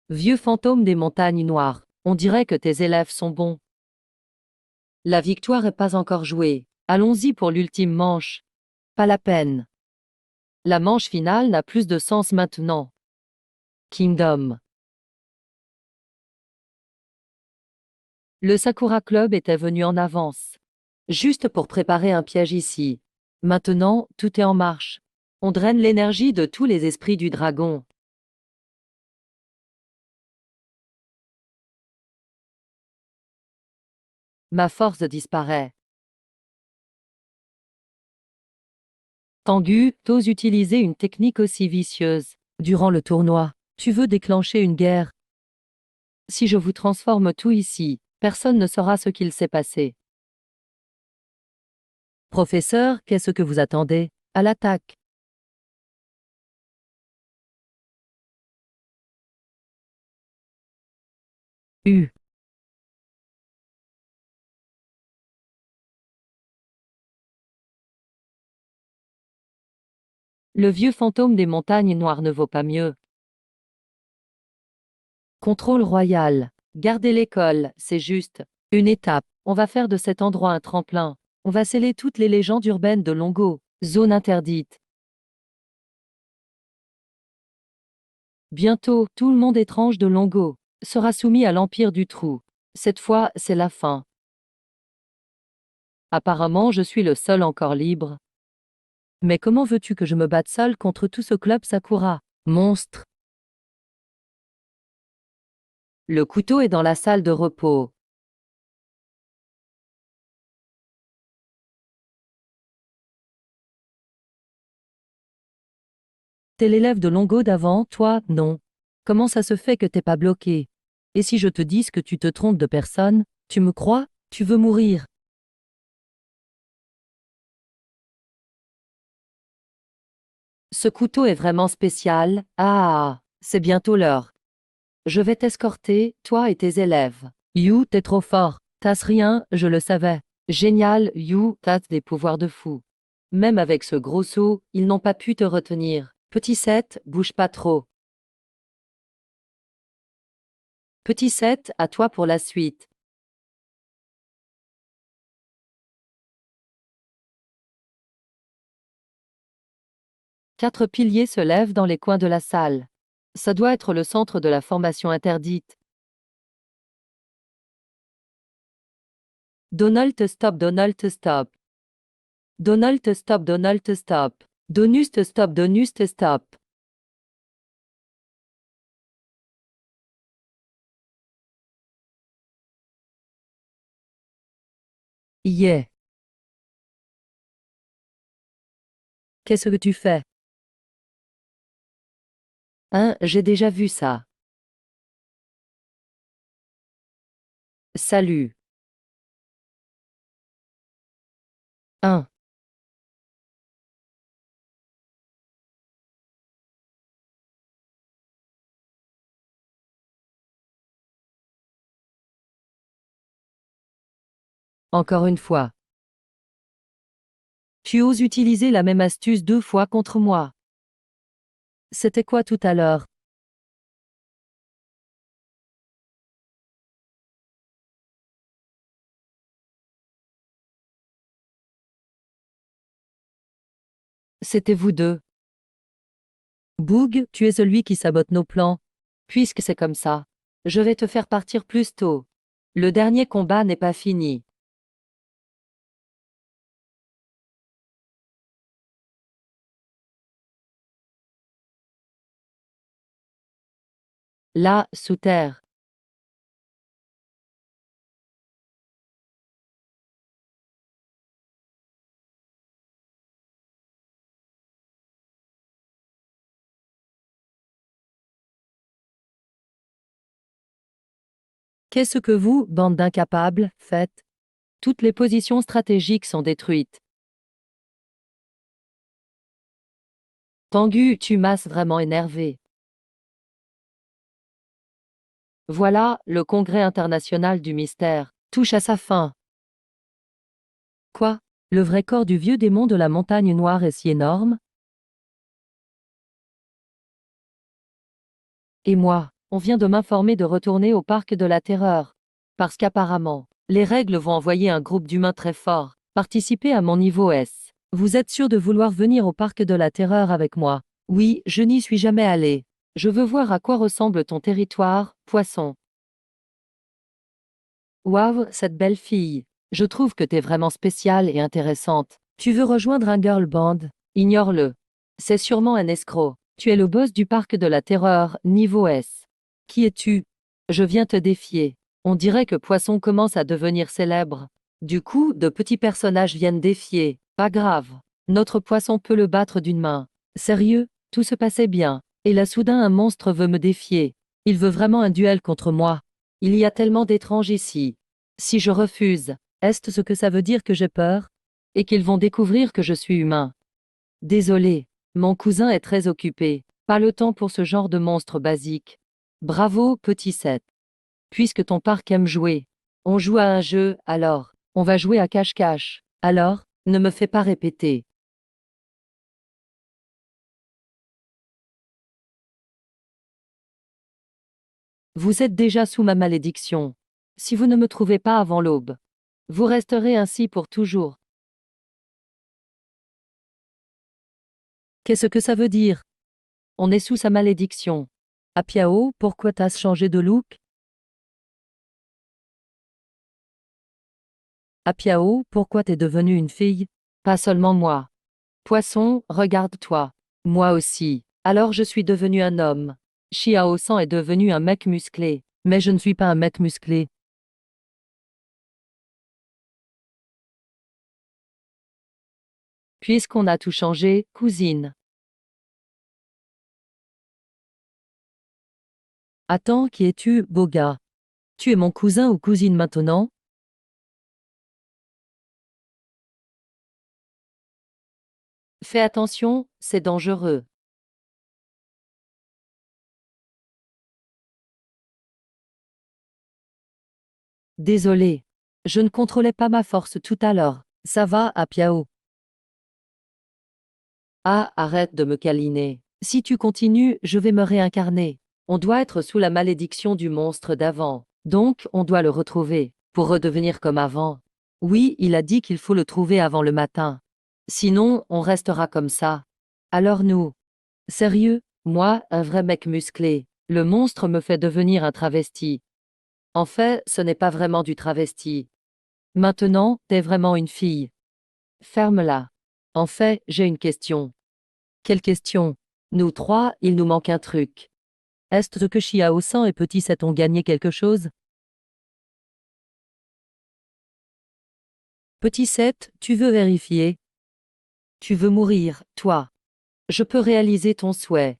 Vieux fantôme des montagnes noires, on dirait que tes élèves sont bons. La victoire est pas encore jouée. Allons-y pour l'ultime manche. Pas la peine. La manche finale n'a plus de sens maintenant. Kingdom. Le Sakura Club était venu en avance. Juste pour préparer un piège ici. Maintenant, tout est en marche. On draine l'énergie de tous les esprits du dragon. Ma force disparaît. Tengu, t'oses utiliser une technique aussi vicieuse. Durant le tournoi, tu veux déclencher une guerre. Si je vous transforme tout ici, personne ne saura ce qu'il s'est passé. Professeur, qu'est-ce que vous attendez? À l'attaque. U. Le vieux fantôme des montagnes noires ne vaut pas mieux. Contrôle royal. Gardez l'école, c'est juste. Une étape. On va faire de cet endroit un tremplin. On va sceller toutes les légendes urbaines de Longo. Zone interdite. Bientôt, tout le monde étrange de Longo sera soumis à l'empire du trou. Cette fois, c'est la fin. Apparemment, je suis le seul encore libre. Mais comment veux-tu que je me batte seul contre tout ce club Sakura? Monstre. Le couteau est dans la salle de repos. T'es l'élève de Longo d'avant, toi, non. Comment ça se fait que t'es pas bloqué? Et si je te dis que tu te trompes de personne, tu me crois? Tu veux mourir? Ce couteau est vraiment spécial. Ah, c'est bientôt l'heure. Je vais t'escorter, toi et tes élèves. You, t'es trop fort. T'as rien, je le savais. Génial, You, t'as des pouvoirs de fou. Même avec ce gros saut, ils n'ont pas pu te retenir. Petit 7, bouge pas trop. Petit 7, à toi pour la suite. 4 piliers se lèvent dans les coins de la salle. Ça doit être le centre de la formation interdite. Donald stop, Donald stop. Donald stop, Donald stop. Donust stop, Donust stop. Yeah. Qu'est-ce que tu fais? Hein, j'ai déjà vu ça. Salut. Hein. Encore une fois. Tu oses utiliser la même astuce 2 fois contre moi. C'était quoi tout à l'heure? C'était vous deux. Boog, tu es celui qui sabote nos plans. Puisque c'est comme ça, je vais te faire partir plus tôt. Le dernier combat n'est pas fini. Là, sous terre. Qu'est-ce que vous, bande d'incapables, faites? Toutes les positions stratégiques sont détruites. Tengu, tu m'as vraiment énervé. Voilà, le Congrès international du mystère touche à sa fin. Quoi? Le vrai corps du vieux démon de la montagne noire est si énorme? Et moi, on vient de m'informer de retourner au parc de la terreur. Parce qu'apparemment, les règles vont envoyer un groupe d'humains très forts participer à mon niveau S. Vous êtes sûr de vouloir venir au parc de la terreur avec moi? Oui, je n'y suis jamais allé. Je veux voir à quoi ressemble ton territoire, poisson. Waouh, cette belle fille. Je trouve que t'es vraiment spéciale et intéressante. Tu veux rejoindre un girl band? Ignore-le. C'est sûrement un escroc. Tu es le boss du parc de la terreur, niveau S. Qui es-tu? Je viens te défier. On dirait que Poisson commence à devenir célèbre. Du coup, de petits personnages viennent défier. Pas grave. Notre Poisson peut le battre d'une main. Sérieux, tout se passait bien. Et là soudain un monstre veut me défier. Il veut vraiment un duel contre moi. Il y a tellement d'étranges ici. Si je refuse, est-ce ce que ça veut dire que j'ai peur? Et qu'ils vont découvrir que je suis humain? Désolé, mon cousin est très occupé. Pas le temps pour ce genre de monstre basique. Bravo, petit Seth. Puisque ton parc aime jouer. On joue à un jeu, alors. On va jouer à cache-cache. Alors, ne me fais pas répéter. Vous êtes déjà sous ma malédiction. Si vous ne me trouvez pas avant l'aube, vous resterez ainsi pour toujours. Qu'est-ce que ça veut dire? On est sous sa malédiction. Apiao, pourquoi t'as changé de look? Apiao, pourquoi t'es devenue une fille? Pas seulement moi. Poisson, regarde-toi. Moi aussi. Alors je suis devenu un homme. Xiao-san est devenu un mec musclé. Mais je ne suis pas un mec musclé. Puisqu'on a tout changé, cousine. Attends, qui es-tu, beau gars? Tu es mon cousin ou cousine maintenant? Fais attention, c'est dangereux. Désolé. Je ne contrôlais pas ma force tout à l'heure. Ça va, Apiao? Ah, arrête de me câliner. Si tu continues, je vais me réincarner. On doit être sous la malédiction du monstre d'avant. Donc, on doit le retrouver, pour redevenir comme avant. Oui, il a dit qu'il faut le trouver avant le matin. Sinon, on restera comme ça. Alors nous. Sérieux, moi, un vrai mec musclé. Le monstre me fait devenir un travesti. En fait, ce n'est pas vraiment du travesti. Maintenant, t'es vraiment une fille. Ferme-la. En fait, j'ai une question. Quelle question? Nous trois, il nous manque un truc. Est-ce que Xiao-san et Petit Seth ont gagné quelque chose? Petit Seth, tu veux vérifier? Tu veux mourir, toi. Je peux réaliser ton souhait.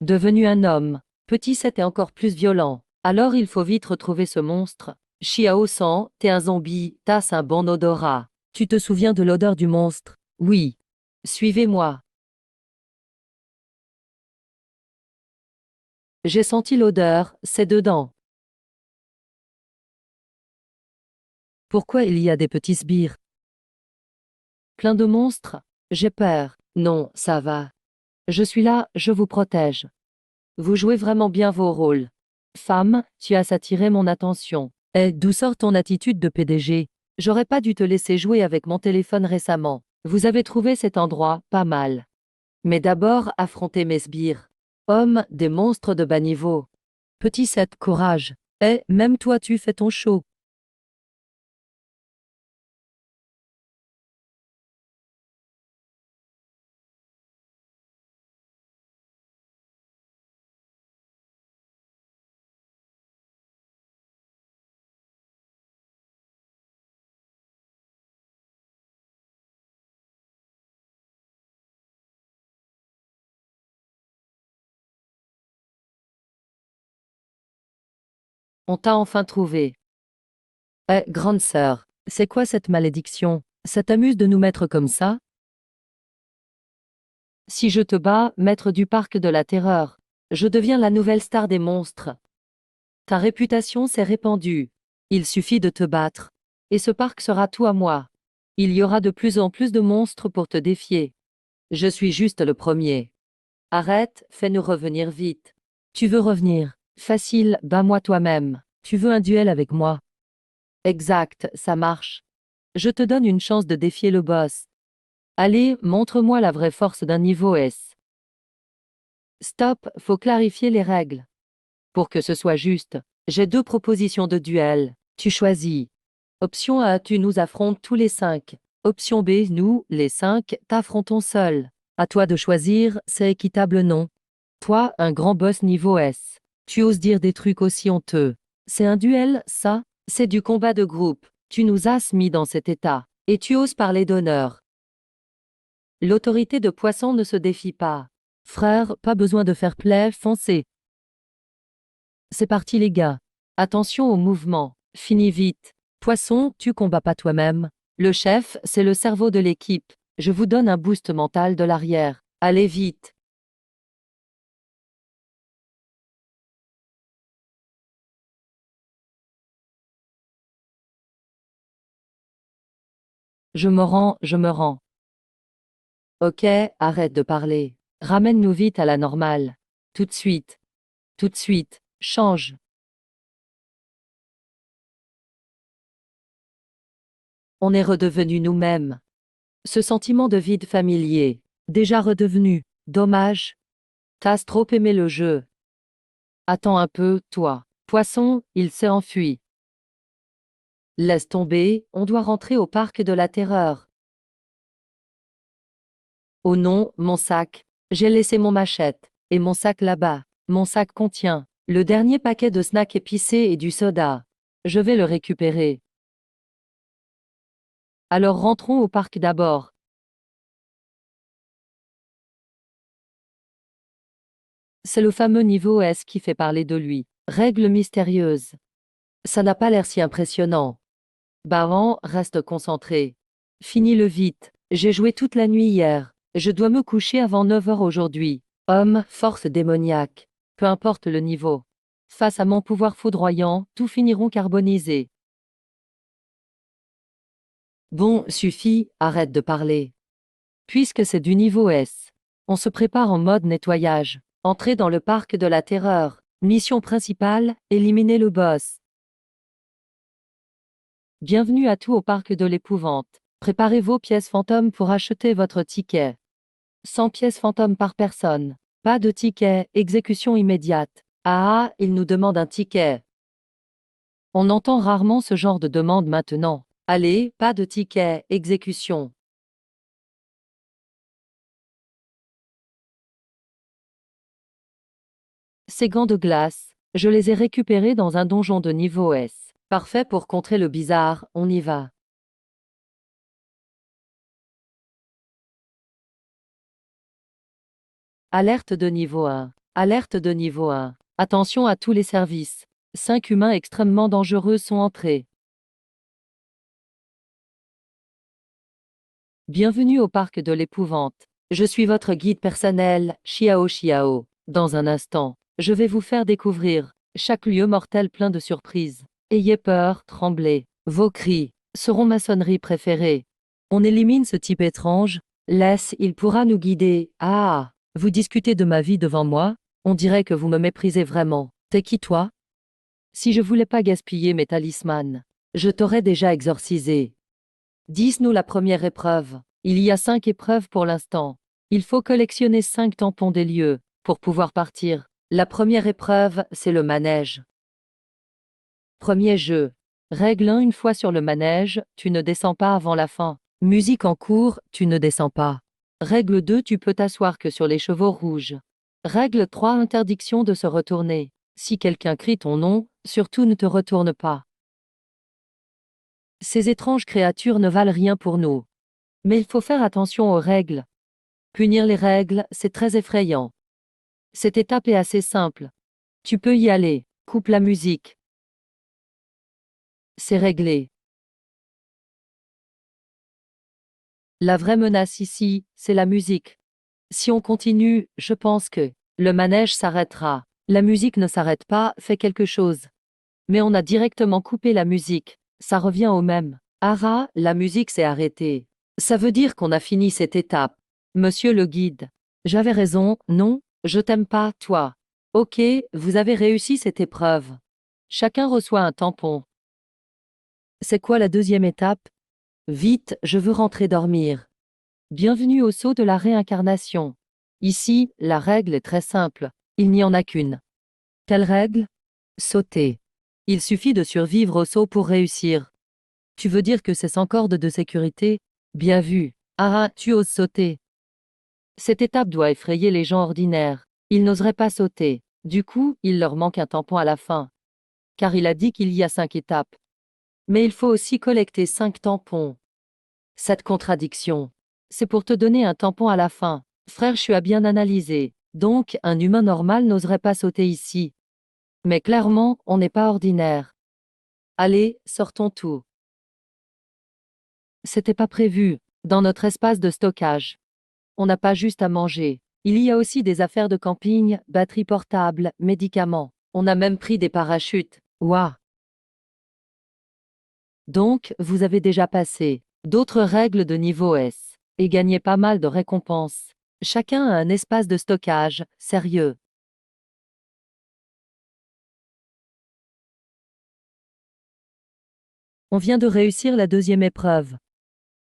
Devenu un homme, Petit Seth est encore plus violent. Alors il faut vite retrouver ce monstre. Xiao-san, t'es un zombie, t'as un bon odorat. Tu te souviens de l'odeur du monstre? Oui. Suivez-moi. J'ai senti l'odeur, c'est dedans. Pourquoi il y a des petits sbires? Plein de monstres? J'ai peur. Non, ça va. Je suis là, je vous protège. Vous jouez vraiment bien vos rôles. Femme, tu as attiré mon attention. Eh, d'où sort ton attitude de PDG? J'aurais pas dû te laisser jouer avec mon téléphone récemment. Vous avez trouvé cet endroit pas mal. Mais d'abord, affrontez mes sbires. Hommes, des monstres de bas niveau. Petit Seth, courage. Eh, même toi tu fais ton show. On t'a enfin trouvé. Eh, grande sœur, c'est quoi cette malédiction? Ça t'amuse de nous mettre comme ça? Si je te bats, maître du parc de la terreur, je deviens la nouvelle star des monstres. Ta réputation s'est répandue. Il suffit de te battre. Et ce parc sera tout à moi. Il y aura de plus en plus de monstres pour te défier. Je suis juste le premier. Arrête, fais-nous revenir vite. Tu veux revenir? Facile, bats-moi toi-même. Tu veux un duel avec moi? Exact, ça marche. Je te donne une chance de défier le boss. Allez, montre-moi la vraie force d'un niveau S. Stop, faut clarifier les règles. Pour que ce soit juste, j'ai deux propositions de duel. Tu choisis. Option A, tu nous affrontes tous les 5. Option B, nous, les 5, t'affrontons seuls. À toi de choisir, c'est équitable non? Toi, un grand boss niveau S. Tu oses dire des trucs aussi honteux. C'est un duel, ça? C'est du combat de groupe. Tu nous as mis dans cet état. Et tu oses parler d'honneur. L'autorité de Poisson ne se défie pas. Frère, pas besoin de faire play, foncez. C'est parti les gars. Attention au mouvement. Finis vite. Poisson, tu combats pas toi-même. Le chef, c'est le cerveau de l'équipe. Je vous donne un boost mental de l'arrière. Allez vite. Je me rends, je me rends. Ok, arrête de parler. Ramène-nous vite à la normale. Tout de suite. Tout de suite. Change. On est redevenus nous-mêmes. Ce sentiment de vide familier. Déjà redevenu. Dommage. T'as trop aimé le jeu. Attends un peu, toi. Poisson, il s'est enfui. Laisse tomber, on doit rentrer au parc de la terreur. Oh non, mon sac. J'ai laissé mon machette. Et mon sac là-bas. Mon sac contient le dernier paquet de snacks épicés et du soda. Je vais le récupérer. Alors rentrons au parc d'abord. C'est le fameux niveau S qui fait parler de lui. Règle mystérieuse. Ça n'a pas l'air si impressionnant. Baran, reste concentré. Finis-le vite. J'ai joué toute la nuit hier. Je dois me coucher avant 9 heures aujourd'hui. Homme, force démoniaque. Peu importe le niveau. Face à mon pouvoir foudroyant, tout finiront carbonisés. Bon, suffit, arrête de parler. Puisque c'est du niveau S. On se prépare en mode nettoyage. Entrez dans le parc de la terreur. Mission principale, éliminer le boss. Bienvenue à tout au parc de l'épouvante. Préparez vos pièces fantômes pour acheter votre ticket. 100 pièces fantômes par personne. Pas de ticket, exécution immédiate. Ah, il nous demande un ticket. On entend rarement ce genre de demande maintenant. Allez, pas de ticket, exécution. Ces gants de glace, je les ai récupérés dans un donjon de niveau S. Parfait pour contrer le bizarre, on y va. Alerte de niveau 1. Alerte de niveau 1. Attention à tous les services. 5 humains extrêmement dangereux sont entrés. Bienvenue au parc de l'épouvante. Je suis votre guide personnel, Xiao Xiao. Dans un instant, je vais vous faire découvrir chaque lieu mortel plein de surprises. Ayez peur, tremblez. Vos cris seront ma sonnerie préférée. On élimine ce type étrange. Laisse, il pourra nous guider. Ah, vous discutez de ma vie devant moi? On dirait que vous me méprisez vraiment. T'es qui toi? Si je voulais pas gaspiller mes talismans, je t'aurais déjà exorcisé. Dis-nous la première épreuve. Il y a 5 épreuves pour l'instant. Il faut collectionner 5 tampons des lieux pour pouvoir partir. La première épreuve, c'est le manège. Premier jeu. Règle 1, une fois sur le manège, tu ne descends pas avant la fin. Musique en cours, tu ne descends pas. Règle 2, tu peux t'asseoir que sur les chevaux rouges. Règle 3, interdiction de se retourner. Si quelqu'un crie ton nom, surtout ne te retourne pas. Ces étranges créatures ne valent rien pour nous. Mais il faut faire attention aux règles. Punir les règles, c'est très effrayant. Cette étape est assez simple. Tu peux y aller. Coupe la musique. C'est réglé. La vraie menace ici, c'est la musique. Si on continue, je pense que le manège s'arrêtera. La musique ne s'arrête pas, fais quelque chose. Mais on a directement coupé la musique. Ça revient au même. Ara, la musique s'est arrêtée. Ça veut dire qu'on a fini cette étape. Monsieur le guide. J'avais raison, non? Je t'aime pas, toi. Ok, vous avez réussi cette épreuve. Chacun reçoit un tampon. C'est quoi la deuxième étape? Vite, je veux rentrer dormir. Bienvenue au saut de la réincarnation. Ici, la règle est très simple. Il n'y en a qu'une. Quelle règle? Sauter. Il suffit de survivre au saut pour réussir. Tu veux dire que c'est sans corde de sécurité? Bien vu. Ah, tu oses sauter. Cette étape doit effrayer les gens ordinaires. Ils n'oseraient pas sauter. Du coup, il leur manque un tampon à la fin. Car il a dit qu'il y a 5 étapes. Mais il faut aussi collecter 5 tampons. Cette contradiction. C'est pour te donner un tampon à la fin. Frère, je suis à bien analysé. Donc, un humain normal n'oserait pas sauter ici. Mais clairement, on n'est pas ordinaire. Allez, sortons tout. C'était pas prévu. Dans notre espace de stockage. On n'a pas juste à manger. Il y a aussi des affaires de camping, batteries portables, médicaments. On a même pris des parachutes. Ouah. Donc, vous avez déjà passé d'autres règles de niveau S et gagné pas mal de récompenses. Chacun a un espace de stockage, sérieux. On vient de réussir la deuxième épreuve.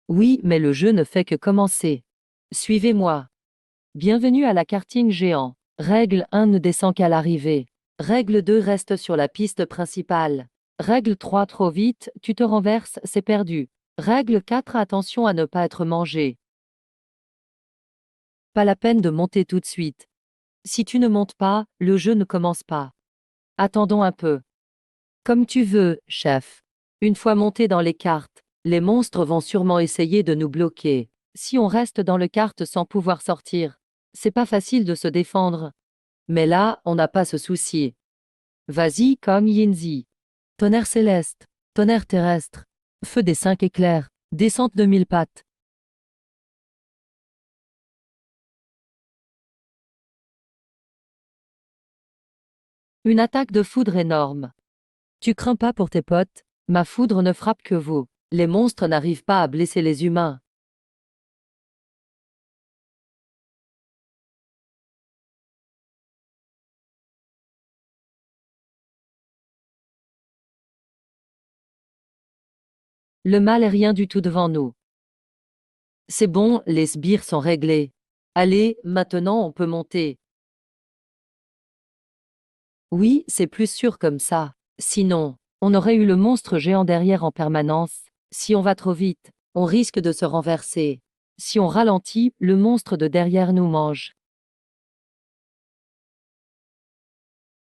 Oui, mais le jeu ne fait que commencer. Suivez-moi. Bienvenue à la karting géant. Règle 1 ne descend qu'à l'arrivée. Règle 2 reste sur la piste principale. Règle 3 trop vite, tu te renverses, c'est perdu. Règle 4 attention à ne pas être mangé. Pas la peine de monter tout de suite. Si tu ne montes pas, le jeu ne commence pas. Attendons un peu. Comme tu veux, chef. Une fois montés dans les cartes, les monstres vont sûrement essayer de nous bloquer. Si on reste dans le kart sans pouvoir sortir, c'est pas facile de se défendre. Mais là, on n'a pas ce souci. Vas-y comme Yinzi. Tonnerre céleste, tonnerre terrestre, feu des 5 éclairs, descente de 1000 pattes. Une attaque de foudre énorme. Tu crains pas pour tes potes? Ma foudre ne frappe que vous. Les monstres n'arrivent pas à blesser les humains. Le mal est rien du tout devant nous. C'est bon, les sbires sont réglés. Allez, maintenant on peut monter. Oui, c'est plus sûr comme ça. Sinon, on aurait eu le monstre géant derrière en permanence. Si on va trop vite, on risque de se renverser. Si on ralentit, le monstre de derrière nous mange.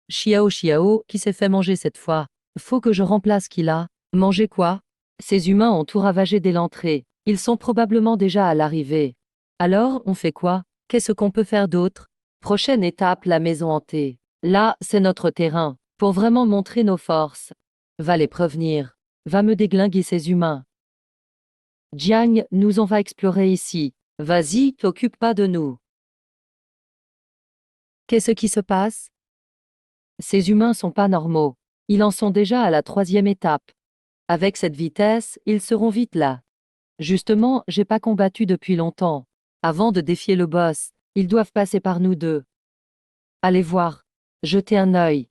Chiao Chiao, qui s'est fait manger cette fois? Faut que je remplace Kila. Manger quoi? Ces humains ont tout ravagé dès l'entrée. Ils sont probablement déjà à l'arrivée. Alors, on fait quoi? Qu'est-ce qu'on peut faire d'autre? Prochaine étape, la maison hantée. Là, c'est notre terrain. Pour vraiment montrer nos forces. Va les prévenir. Va me déglinguer ces humains. Jiang, nous on va explorer ici. Vas-y, t'occupe pas de nous. Qu'est-ce qui se passe? Ces humains sont pas normaux. Ils en sont déjà à la 3e étape. Avec cette vitesse, ils seront vite là. Justement, j'ai pas combattu depuis longtemps. Avant de défier le boss, ils doivent passer par nous deux. Allez voir. Jetez un œil.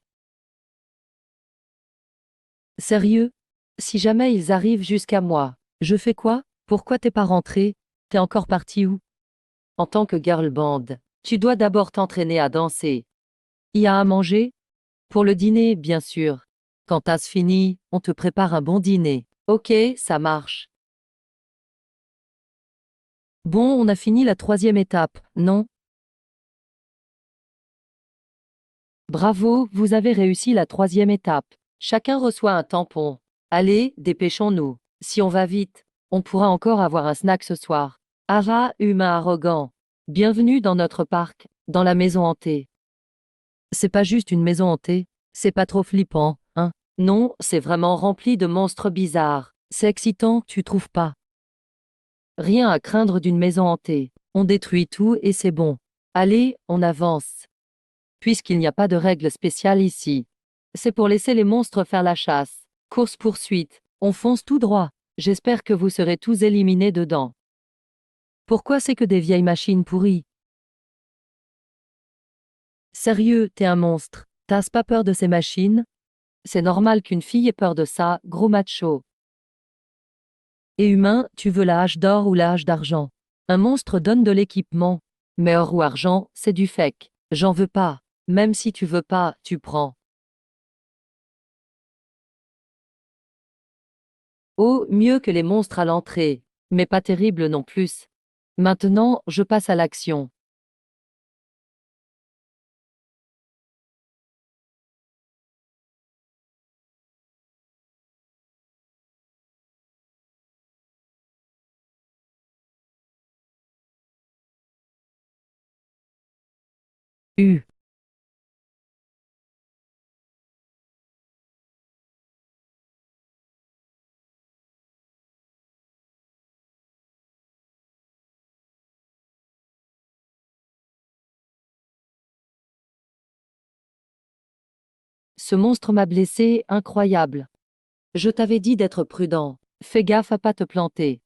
Sérieux? Si jamais ils arrivent jusqu'à moi, je fais quoi? Pourquoi t'es pas rentré? T'es encore parti où? En tant que girl band, tu dois d'abord t'entraîner à danser. Y a à manger? Pour le dîner, bien sûr. Quand t'as fini, on te prépare un bon dîner. Ok, ça marche. Bon, on a fini la 3e étape, non? Bravo, vous avez réussi la 3e étape. Chacun reçoit un tampon. Allez, dépêchons-nous. Si on va vite, on pourra encore avoir un snack ce soir. Ara, humain arrogant. Bienvenue dans notre parc, dans la maison hantée. C'est pas juste une maison hantée, c'est pas trop flippant, hein? Non, c'est vraiment rempli de monstres bizarres. C'est excitant, tu trouves pas? Rien à craindre d'une maison hantée. On détruit tout et c'est bon. Allez, on avance. Puisqu'il n'y a pas de règle spéciale ici. C'est pour laisser les monstres faire la chasse. Course-poursuite. On fonce tout droit. J'espère que vous serez tous éliminés dedans. Pourquoi c'est que des vieilles machines pourries? Sérieux, t'es un monstre. T'as pas peur de ces machines? C'est normal qu'une fille ait peur de ça, gros macho. Et humain, tu veux la hache d'or ou la hache d'argent? Un monstre donne de l'équipement. Mais or ou argent, c'est du fake. J'en veux pas. Même si tu veux pas, tu prends. Oh, mieux que les monstres à l'entrée. Mais pas terrible non plus. Maintenant, je passe à l'action. U. Ce monstre m'a blessé, incroyable. Je t'avais dit d'être prudent. Fais gaffe à pas te planter.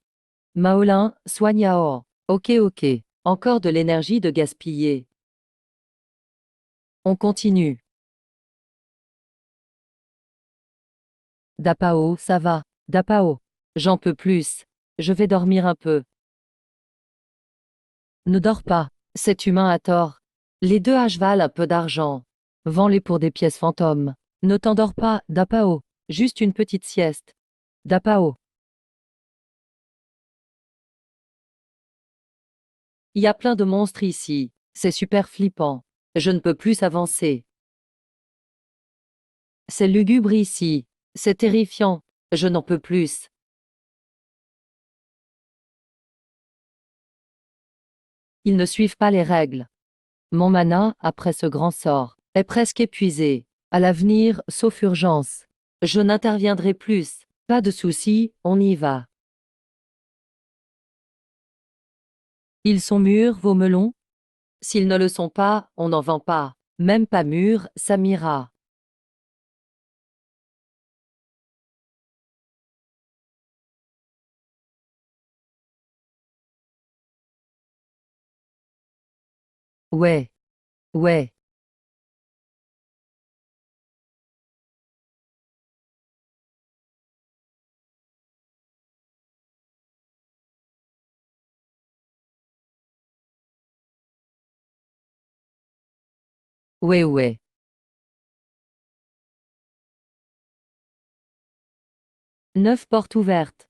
Maolin, soigne Aor. Ok, ok. Encore de l'énergie de gaspiller. On continue. Dapao, ça va. Dapao. J'en peux plus. Je vais dormir un peu. Ne dors pas. Cet humain a tort. Les deux H valent un peu d'argent. Vends-les pour des pièces fantômes. Ne t'endors pas, Dapao. Juste une petite sieste. Dapao. Il y a plein de monstres ici. C'est super flippant. Je ne peux plus avancer. C'est lugubre ici. C'est terrifiant. Je n'en peux plus. Ils ne suivent pas les règles. Mon mana, après ce grand sort, est presque épuisé. À l'avenir, sauf urgence. Je n'interviendrai plus. Pas de souci, on y va. Ils sont mûrs, vos melons? S'ils ne le sont pas, on n'en vend pas. Même pas mûrs, ça m'ira. Ouais, ouais, ouais, ouais. 9 portes ouvertes.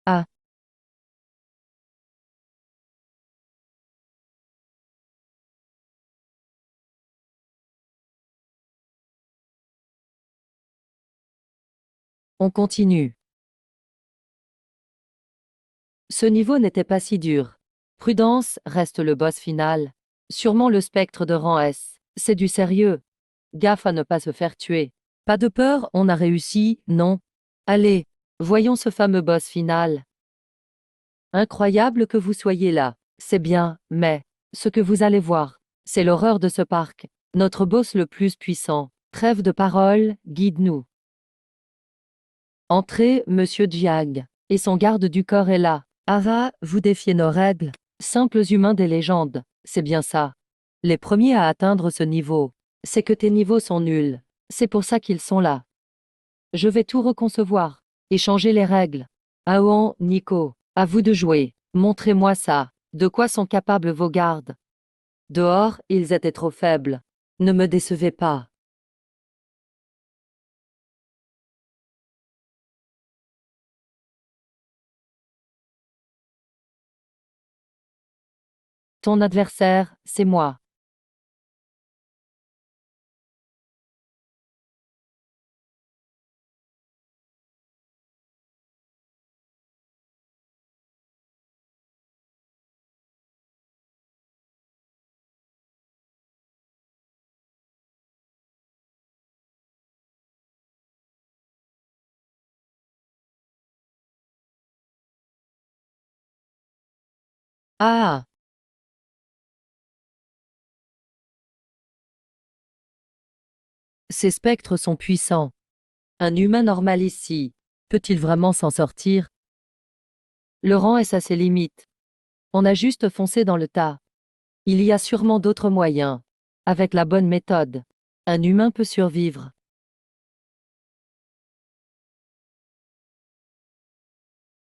Ah, on continue. Ce niveau n'était pas si dur. Prudence reste le boss final. Sûrement le spectre de rang S. C'est du sérieux. Gaffe à ne pas se faire tuer. Pas de peur, on a réussi, non? Allez, voyons ce fameux boss final. Incroyable que vous soyez là. C'est bien, mais ce que vous allez voir, c'est l'horreur de ce parc. Notre boss le plus puissant. Trêve de parole, guide-nous. Entrez, monsieur Jiang. Et son garde du corps est là. Ava, vous défiez nos règles. Simples humains des légendes. C'est bien ça. Les premiers à atteindre ce niveau. C'est que tes niveaux sont nuls. C'est pour ça qu'ils sont là. Je vais tout reconcevoir. Et changer les règles. Aon, Nico, à vous de jouer. Montrez-moi ça. De quoi sont capables vos gardes? Dehors, ils étaient trop faibles. Ne me décevez pas. Ton adversaire, c'est moi. Ah! Ces spectres sont puissants. Un humain normal ici, peut-il vraiment s'en sortir? Le rang est à ses limites. On a juste foncé dans le tas. Il y a sûrement d'autres moyens. Avec la bonne méthode, un humain peut survivre.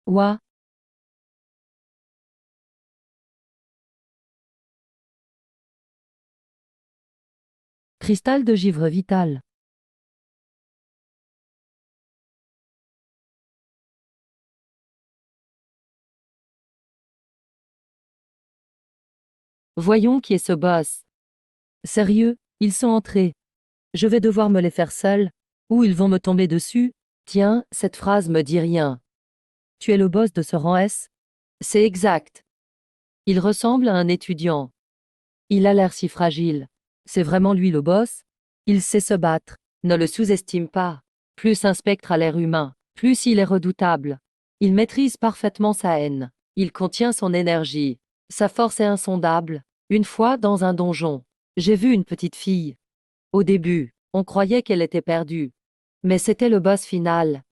Ouah, cristal de givre vital. Voyons qui est ce boss. Sérieux, ils sont entrés. Je vais devoir me les faire seul, ou ils vont me tomber dessus. Tiens, cette phrase me dit rien. Tu es le boss de ce rang S? C'est exact. Il ressemble à un étudiant. Il a l'air si fragile. C'est vraiment lui le boss? Il sait se battre. Ne le sous-estime pas. Plus un spectre a l'air humain, plus il est redoutable. Il maîtrise parfaitement sa haine. Il contient son énergie. Sa force est insondable. Une fois, dans un donjon, j'ai vu une petite fille. Au début, on croyait qu'elle était perdue. Mais c'était le boss final.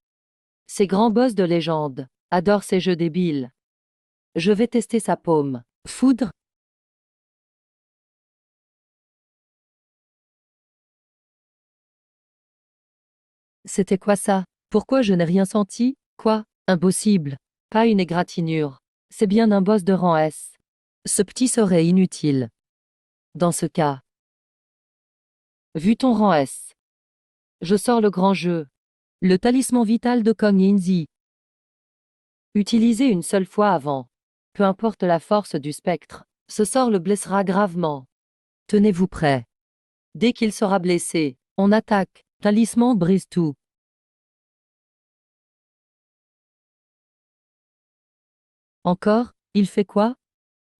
Ces grands boss de légende adorent ces jeux débiles. Je vais tester sa paume. Foudre? C'était quoi ça? Pourquoi je n'ai rien senti? Quoi? Impossible. Pas une égratignure. C'est bien un boss de rang S. Ce petit serait inutile. Dans ce cas, vu ton rang S, je sors le grand jeu. Le talisman vital de Kong Yinzi. Utilisé une seule fois avant. Peu importe la force du spectre, ce sort le blessera gravement. Tenez-vous prêt. Dès qu'il sera blessé, on attaque. Talisman brise tout. Encore? Il fait quoi?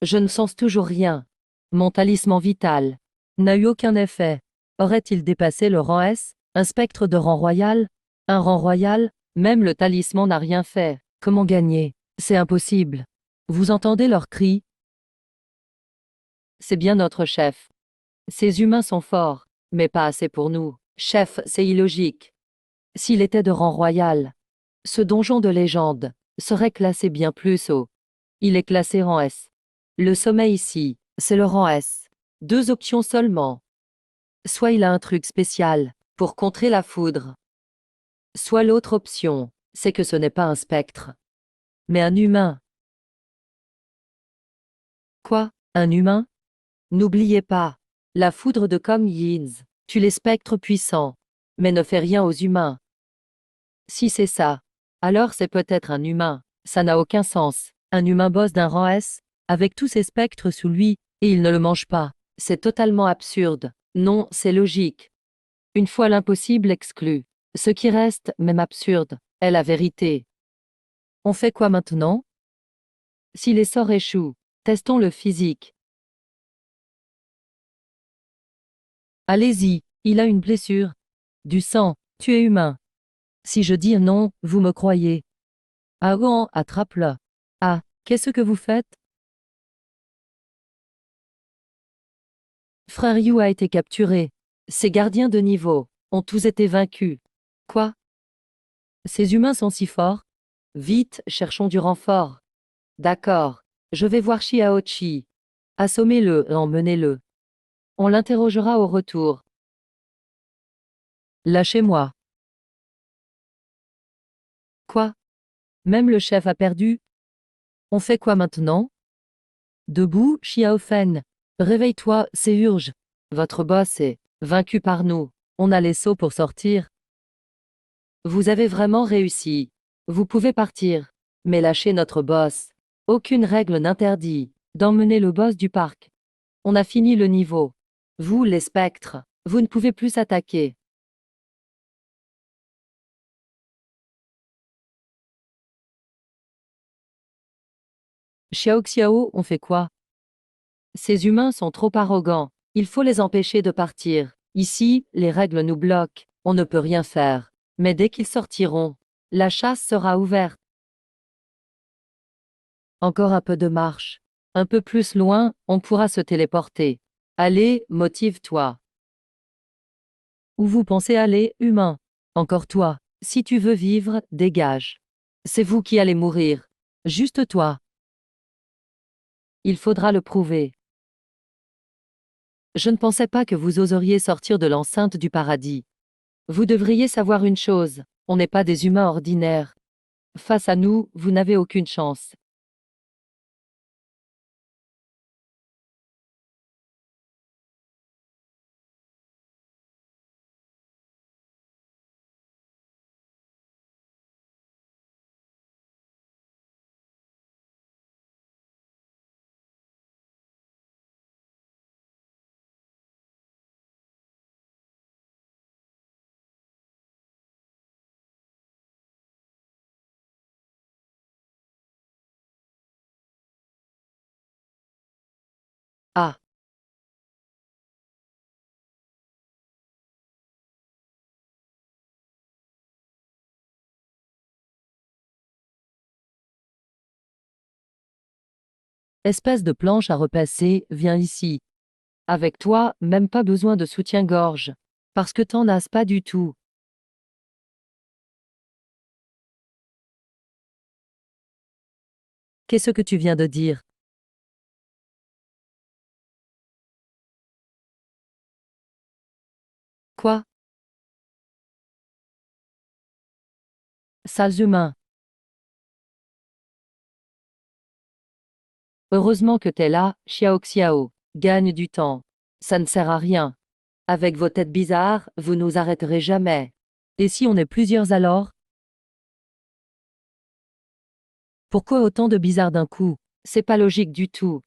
Je ne sens toujours rien. Mon talisman vital n'a eu aucun effet. Aurait-il dépassé le rang S? Un spectre de rang royal? Un rang royal? Même le talisman n'a rien fait. Comment gagner? C'est impossible. Vous entendez leurs cris? C'est bien notre chef. Ces humains sont forts, mais pas assez pour nous. Chef, c'est illogique. S'il était de rang royal, ce donjon de légende serait classé bien plus haut. Il est classé rang S. Le sommet ici, c'est le rang S. Deux options seulement. Soit il a un truc spécial pour contrer la foudre. Soit l'autre option, c'est que ce n'est pas un spectre, mais un humain. Quoi? Un humain? N'oubliez pas, la foudre de Kong Yinz tue les spectres puissants, mais ne fait rien aux humains. Si c'est ça, alors c'est peut-être un humain. Ça n'a aucun sens. Un humain boss d'un rang S, avec tous ces spectres sous lui, et il ne le mange pas. C'est totalement absurde. Non, c'est logique. Une fois l'impossible exclu, ce qui reste, même absurde, est la vérité. On fait quoi maintenant? Si les sorts échouent, testons le physique. Allez-y, il a une blessure. Du sang, tu es humain. Si je dis non, vous me croyez. Ah bon, attrape-le. Ah, qu'est-ce que vous faites? Frère Yu a été capturé. Ses gardiens de niveau ont tous été vaincus. Quoi? Ces humains sont si forts? Vite, cherchons du renfort. D'accord. Je vais voir Shiaochi. Assommez-le et emmenez-le. On l'interrogera au retour. Lâchez-moi. Quoi? Même le chef a perdu? On fait quoi maintenant? Debout, Xiaofen. Réveille-toi, c'est urge. Votre boss est vaincu par nous. On a les seaux pour sortir. Vous avez vraiment réussi. Vous pouvez partir. Mais lâchez notre boss. Aucune règle n'interdit d'emmener le boss du parc. On a fini le niveau. Vous, les spectres, vous ne pouvez plus attaquer. Xiao Xiao, on fait quoi? Ces humains sont trop arrogants. Il faut les empêcher de partir. Ici, les règles nous bloquent. On ne peut rien faire. Mais dès qu'ils sortiront, la chasse sera ouverte. Encore un peu de marche. Un peu plus loin, on pourra se téléporter. Allez, motive-toi. Où vous pensez aller, humain? Encore toi. Si tu veux vivre, dégage. C'est vous qui allez mourir. Juste toi. Il faudra le prouver. Je ne pensais pas que vous oseriez sortir de l'enceinte du paradis. Vous devriez savoir une chose, on n'est pas des humains ordinaires. Face à nous, vous n'avez aucune chance. Ah, espèce de planche à repasser, viens ici. Avec toi, même pas besoin de soutien-gorge. Parce que t'en as pas du tout. Qu'est-ce que tu viens de dire? Quoi? Sales humains. Heureusement que t'es là, Xiao Xiao. Gagne du temps. Ça ne sert à rien. Avec vos têtes bizarres, vous nous arrêterez jamais. Et si on est plusieurs alors? Pourquoi autant de bizarres d'un coup? C'est pas logique du tout.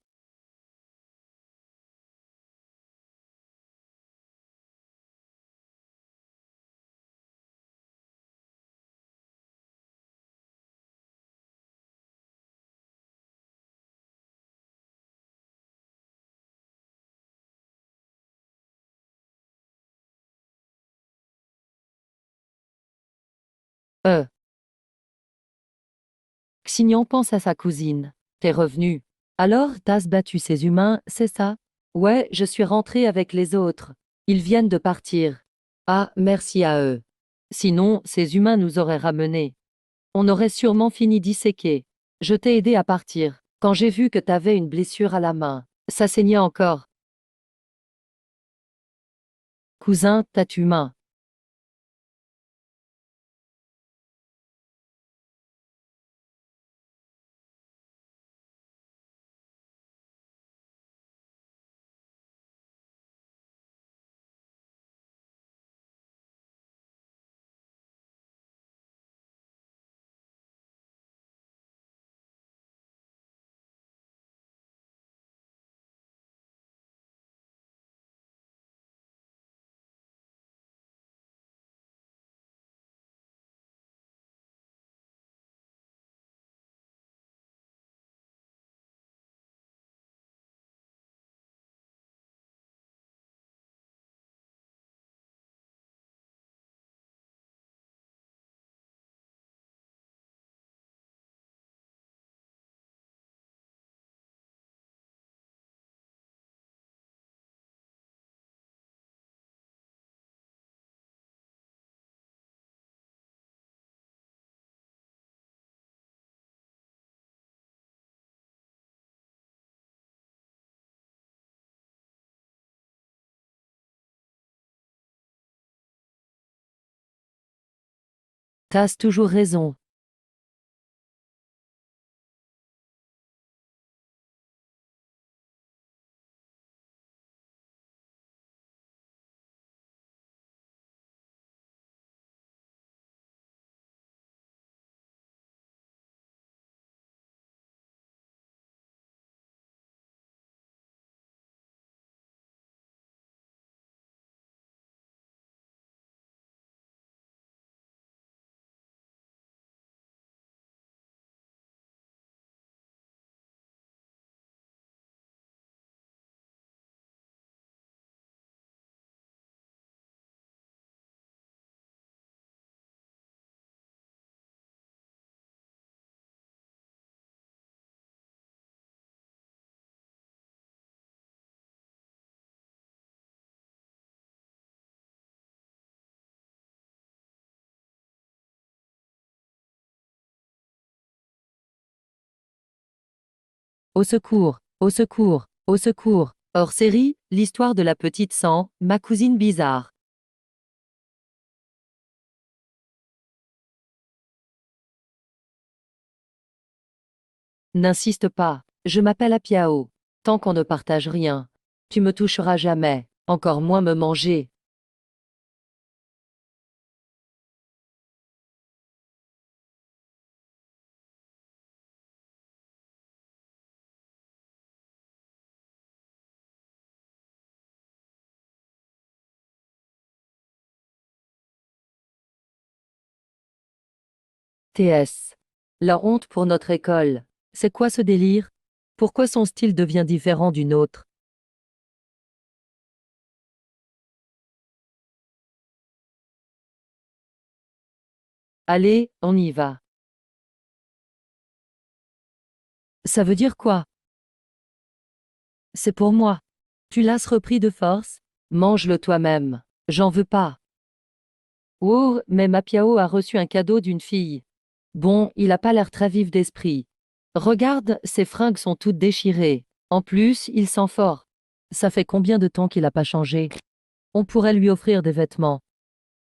Euh. Xignan pense à sa cousine. T'es revenu. Alors, t'as battu ces humains, c'est ça? Ouais, je suis rentré avec les autres. Ils viennent de partir. Ah, merci à eux. Sinon, ces humains nous auraient ramenés. On aurait sûrement fini disséqués. Je t'ai aidé à partir. Quand j'ai vu que t'avais une blessure à la main, ça saignait encore. Cousin, t'as humain. T'as toujours raison. Au secours, au secours, au secours. Hors série, l'histoire de la petite Sang, ma cousine bizarre. N'insiste pas, je m'appelle Apiao. Tant qu'on ne partage rien, tu me toucheras jamais, encore moins me manger. TS. La honte pour notre école. C'est quoi ce délire? Pourquoi son style devient différent du nôtre? Allez, on y va. Ça veut dire quoi? C'est pour moi. Tu l'as repris de force? Mange-le toi-même. J'en veux pas. Oh, mais Mapiao a reçu un cadeau d'une fille. Bon, il a pas l'air très vif d'esprit. Regarde, ses fringues sont toutes déchirées. En plus, il sent fort. Ça fait combien de temps qu'il a pas changé? On pourrait lui offrir des vêtements.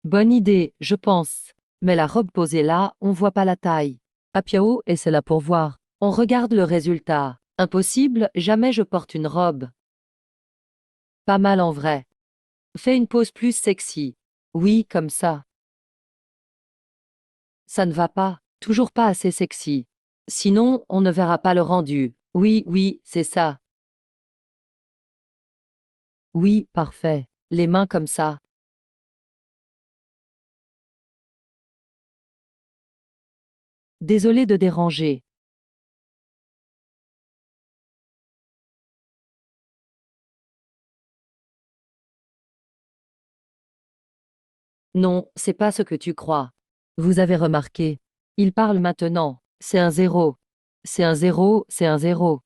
Bonne idée, je pense. Mais la robe posée là, on voit pas la taille. Apiao, et c'est là pour voir. On regarde le résultat. Impossible, jamais je porte une robe. Pas mal en vrai. Fais une pose plus sexy. Oui, comme ça. Ça ne va pas. Toujours pas assez sexy. Sinon, on ne verra pas le rendu. Oui, oui, c'est ça. Oui, parfait. Les mains comme ça. Désolé de déranger. Non, c'est pas ce que tu crois. Vous avez remarqué. Il parle maintenant. C'est un zéro. C'est un zéro, c'est un zéro.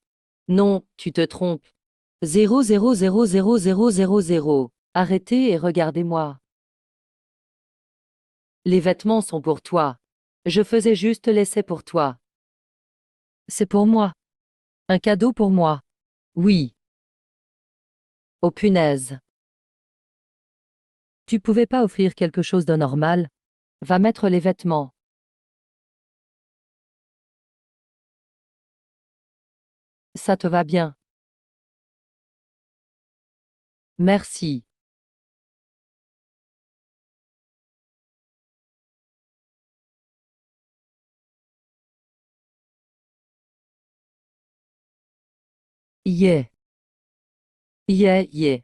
Non, tu te trompes. Zéro zéro zéro zéro zéro zéro zéro. Arrêtez et regardez-moi. Les vêtements sont pour toi. Je faisais juste l'essai pour toi. C'est pour moi. Un cadeau pour moi. Oui. Oh punaise. Tu pouvais pas offrir quelque chose de normal? Va mettre les vêtements. Ça te va bien. Merci. Yeah. Yeah, yeah.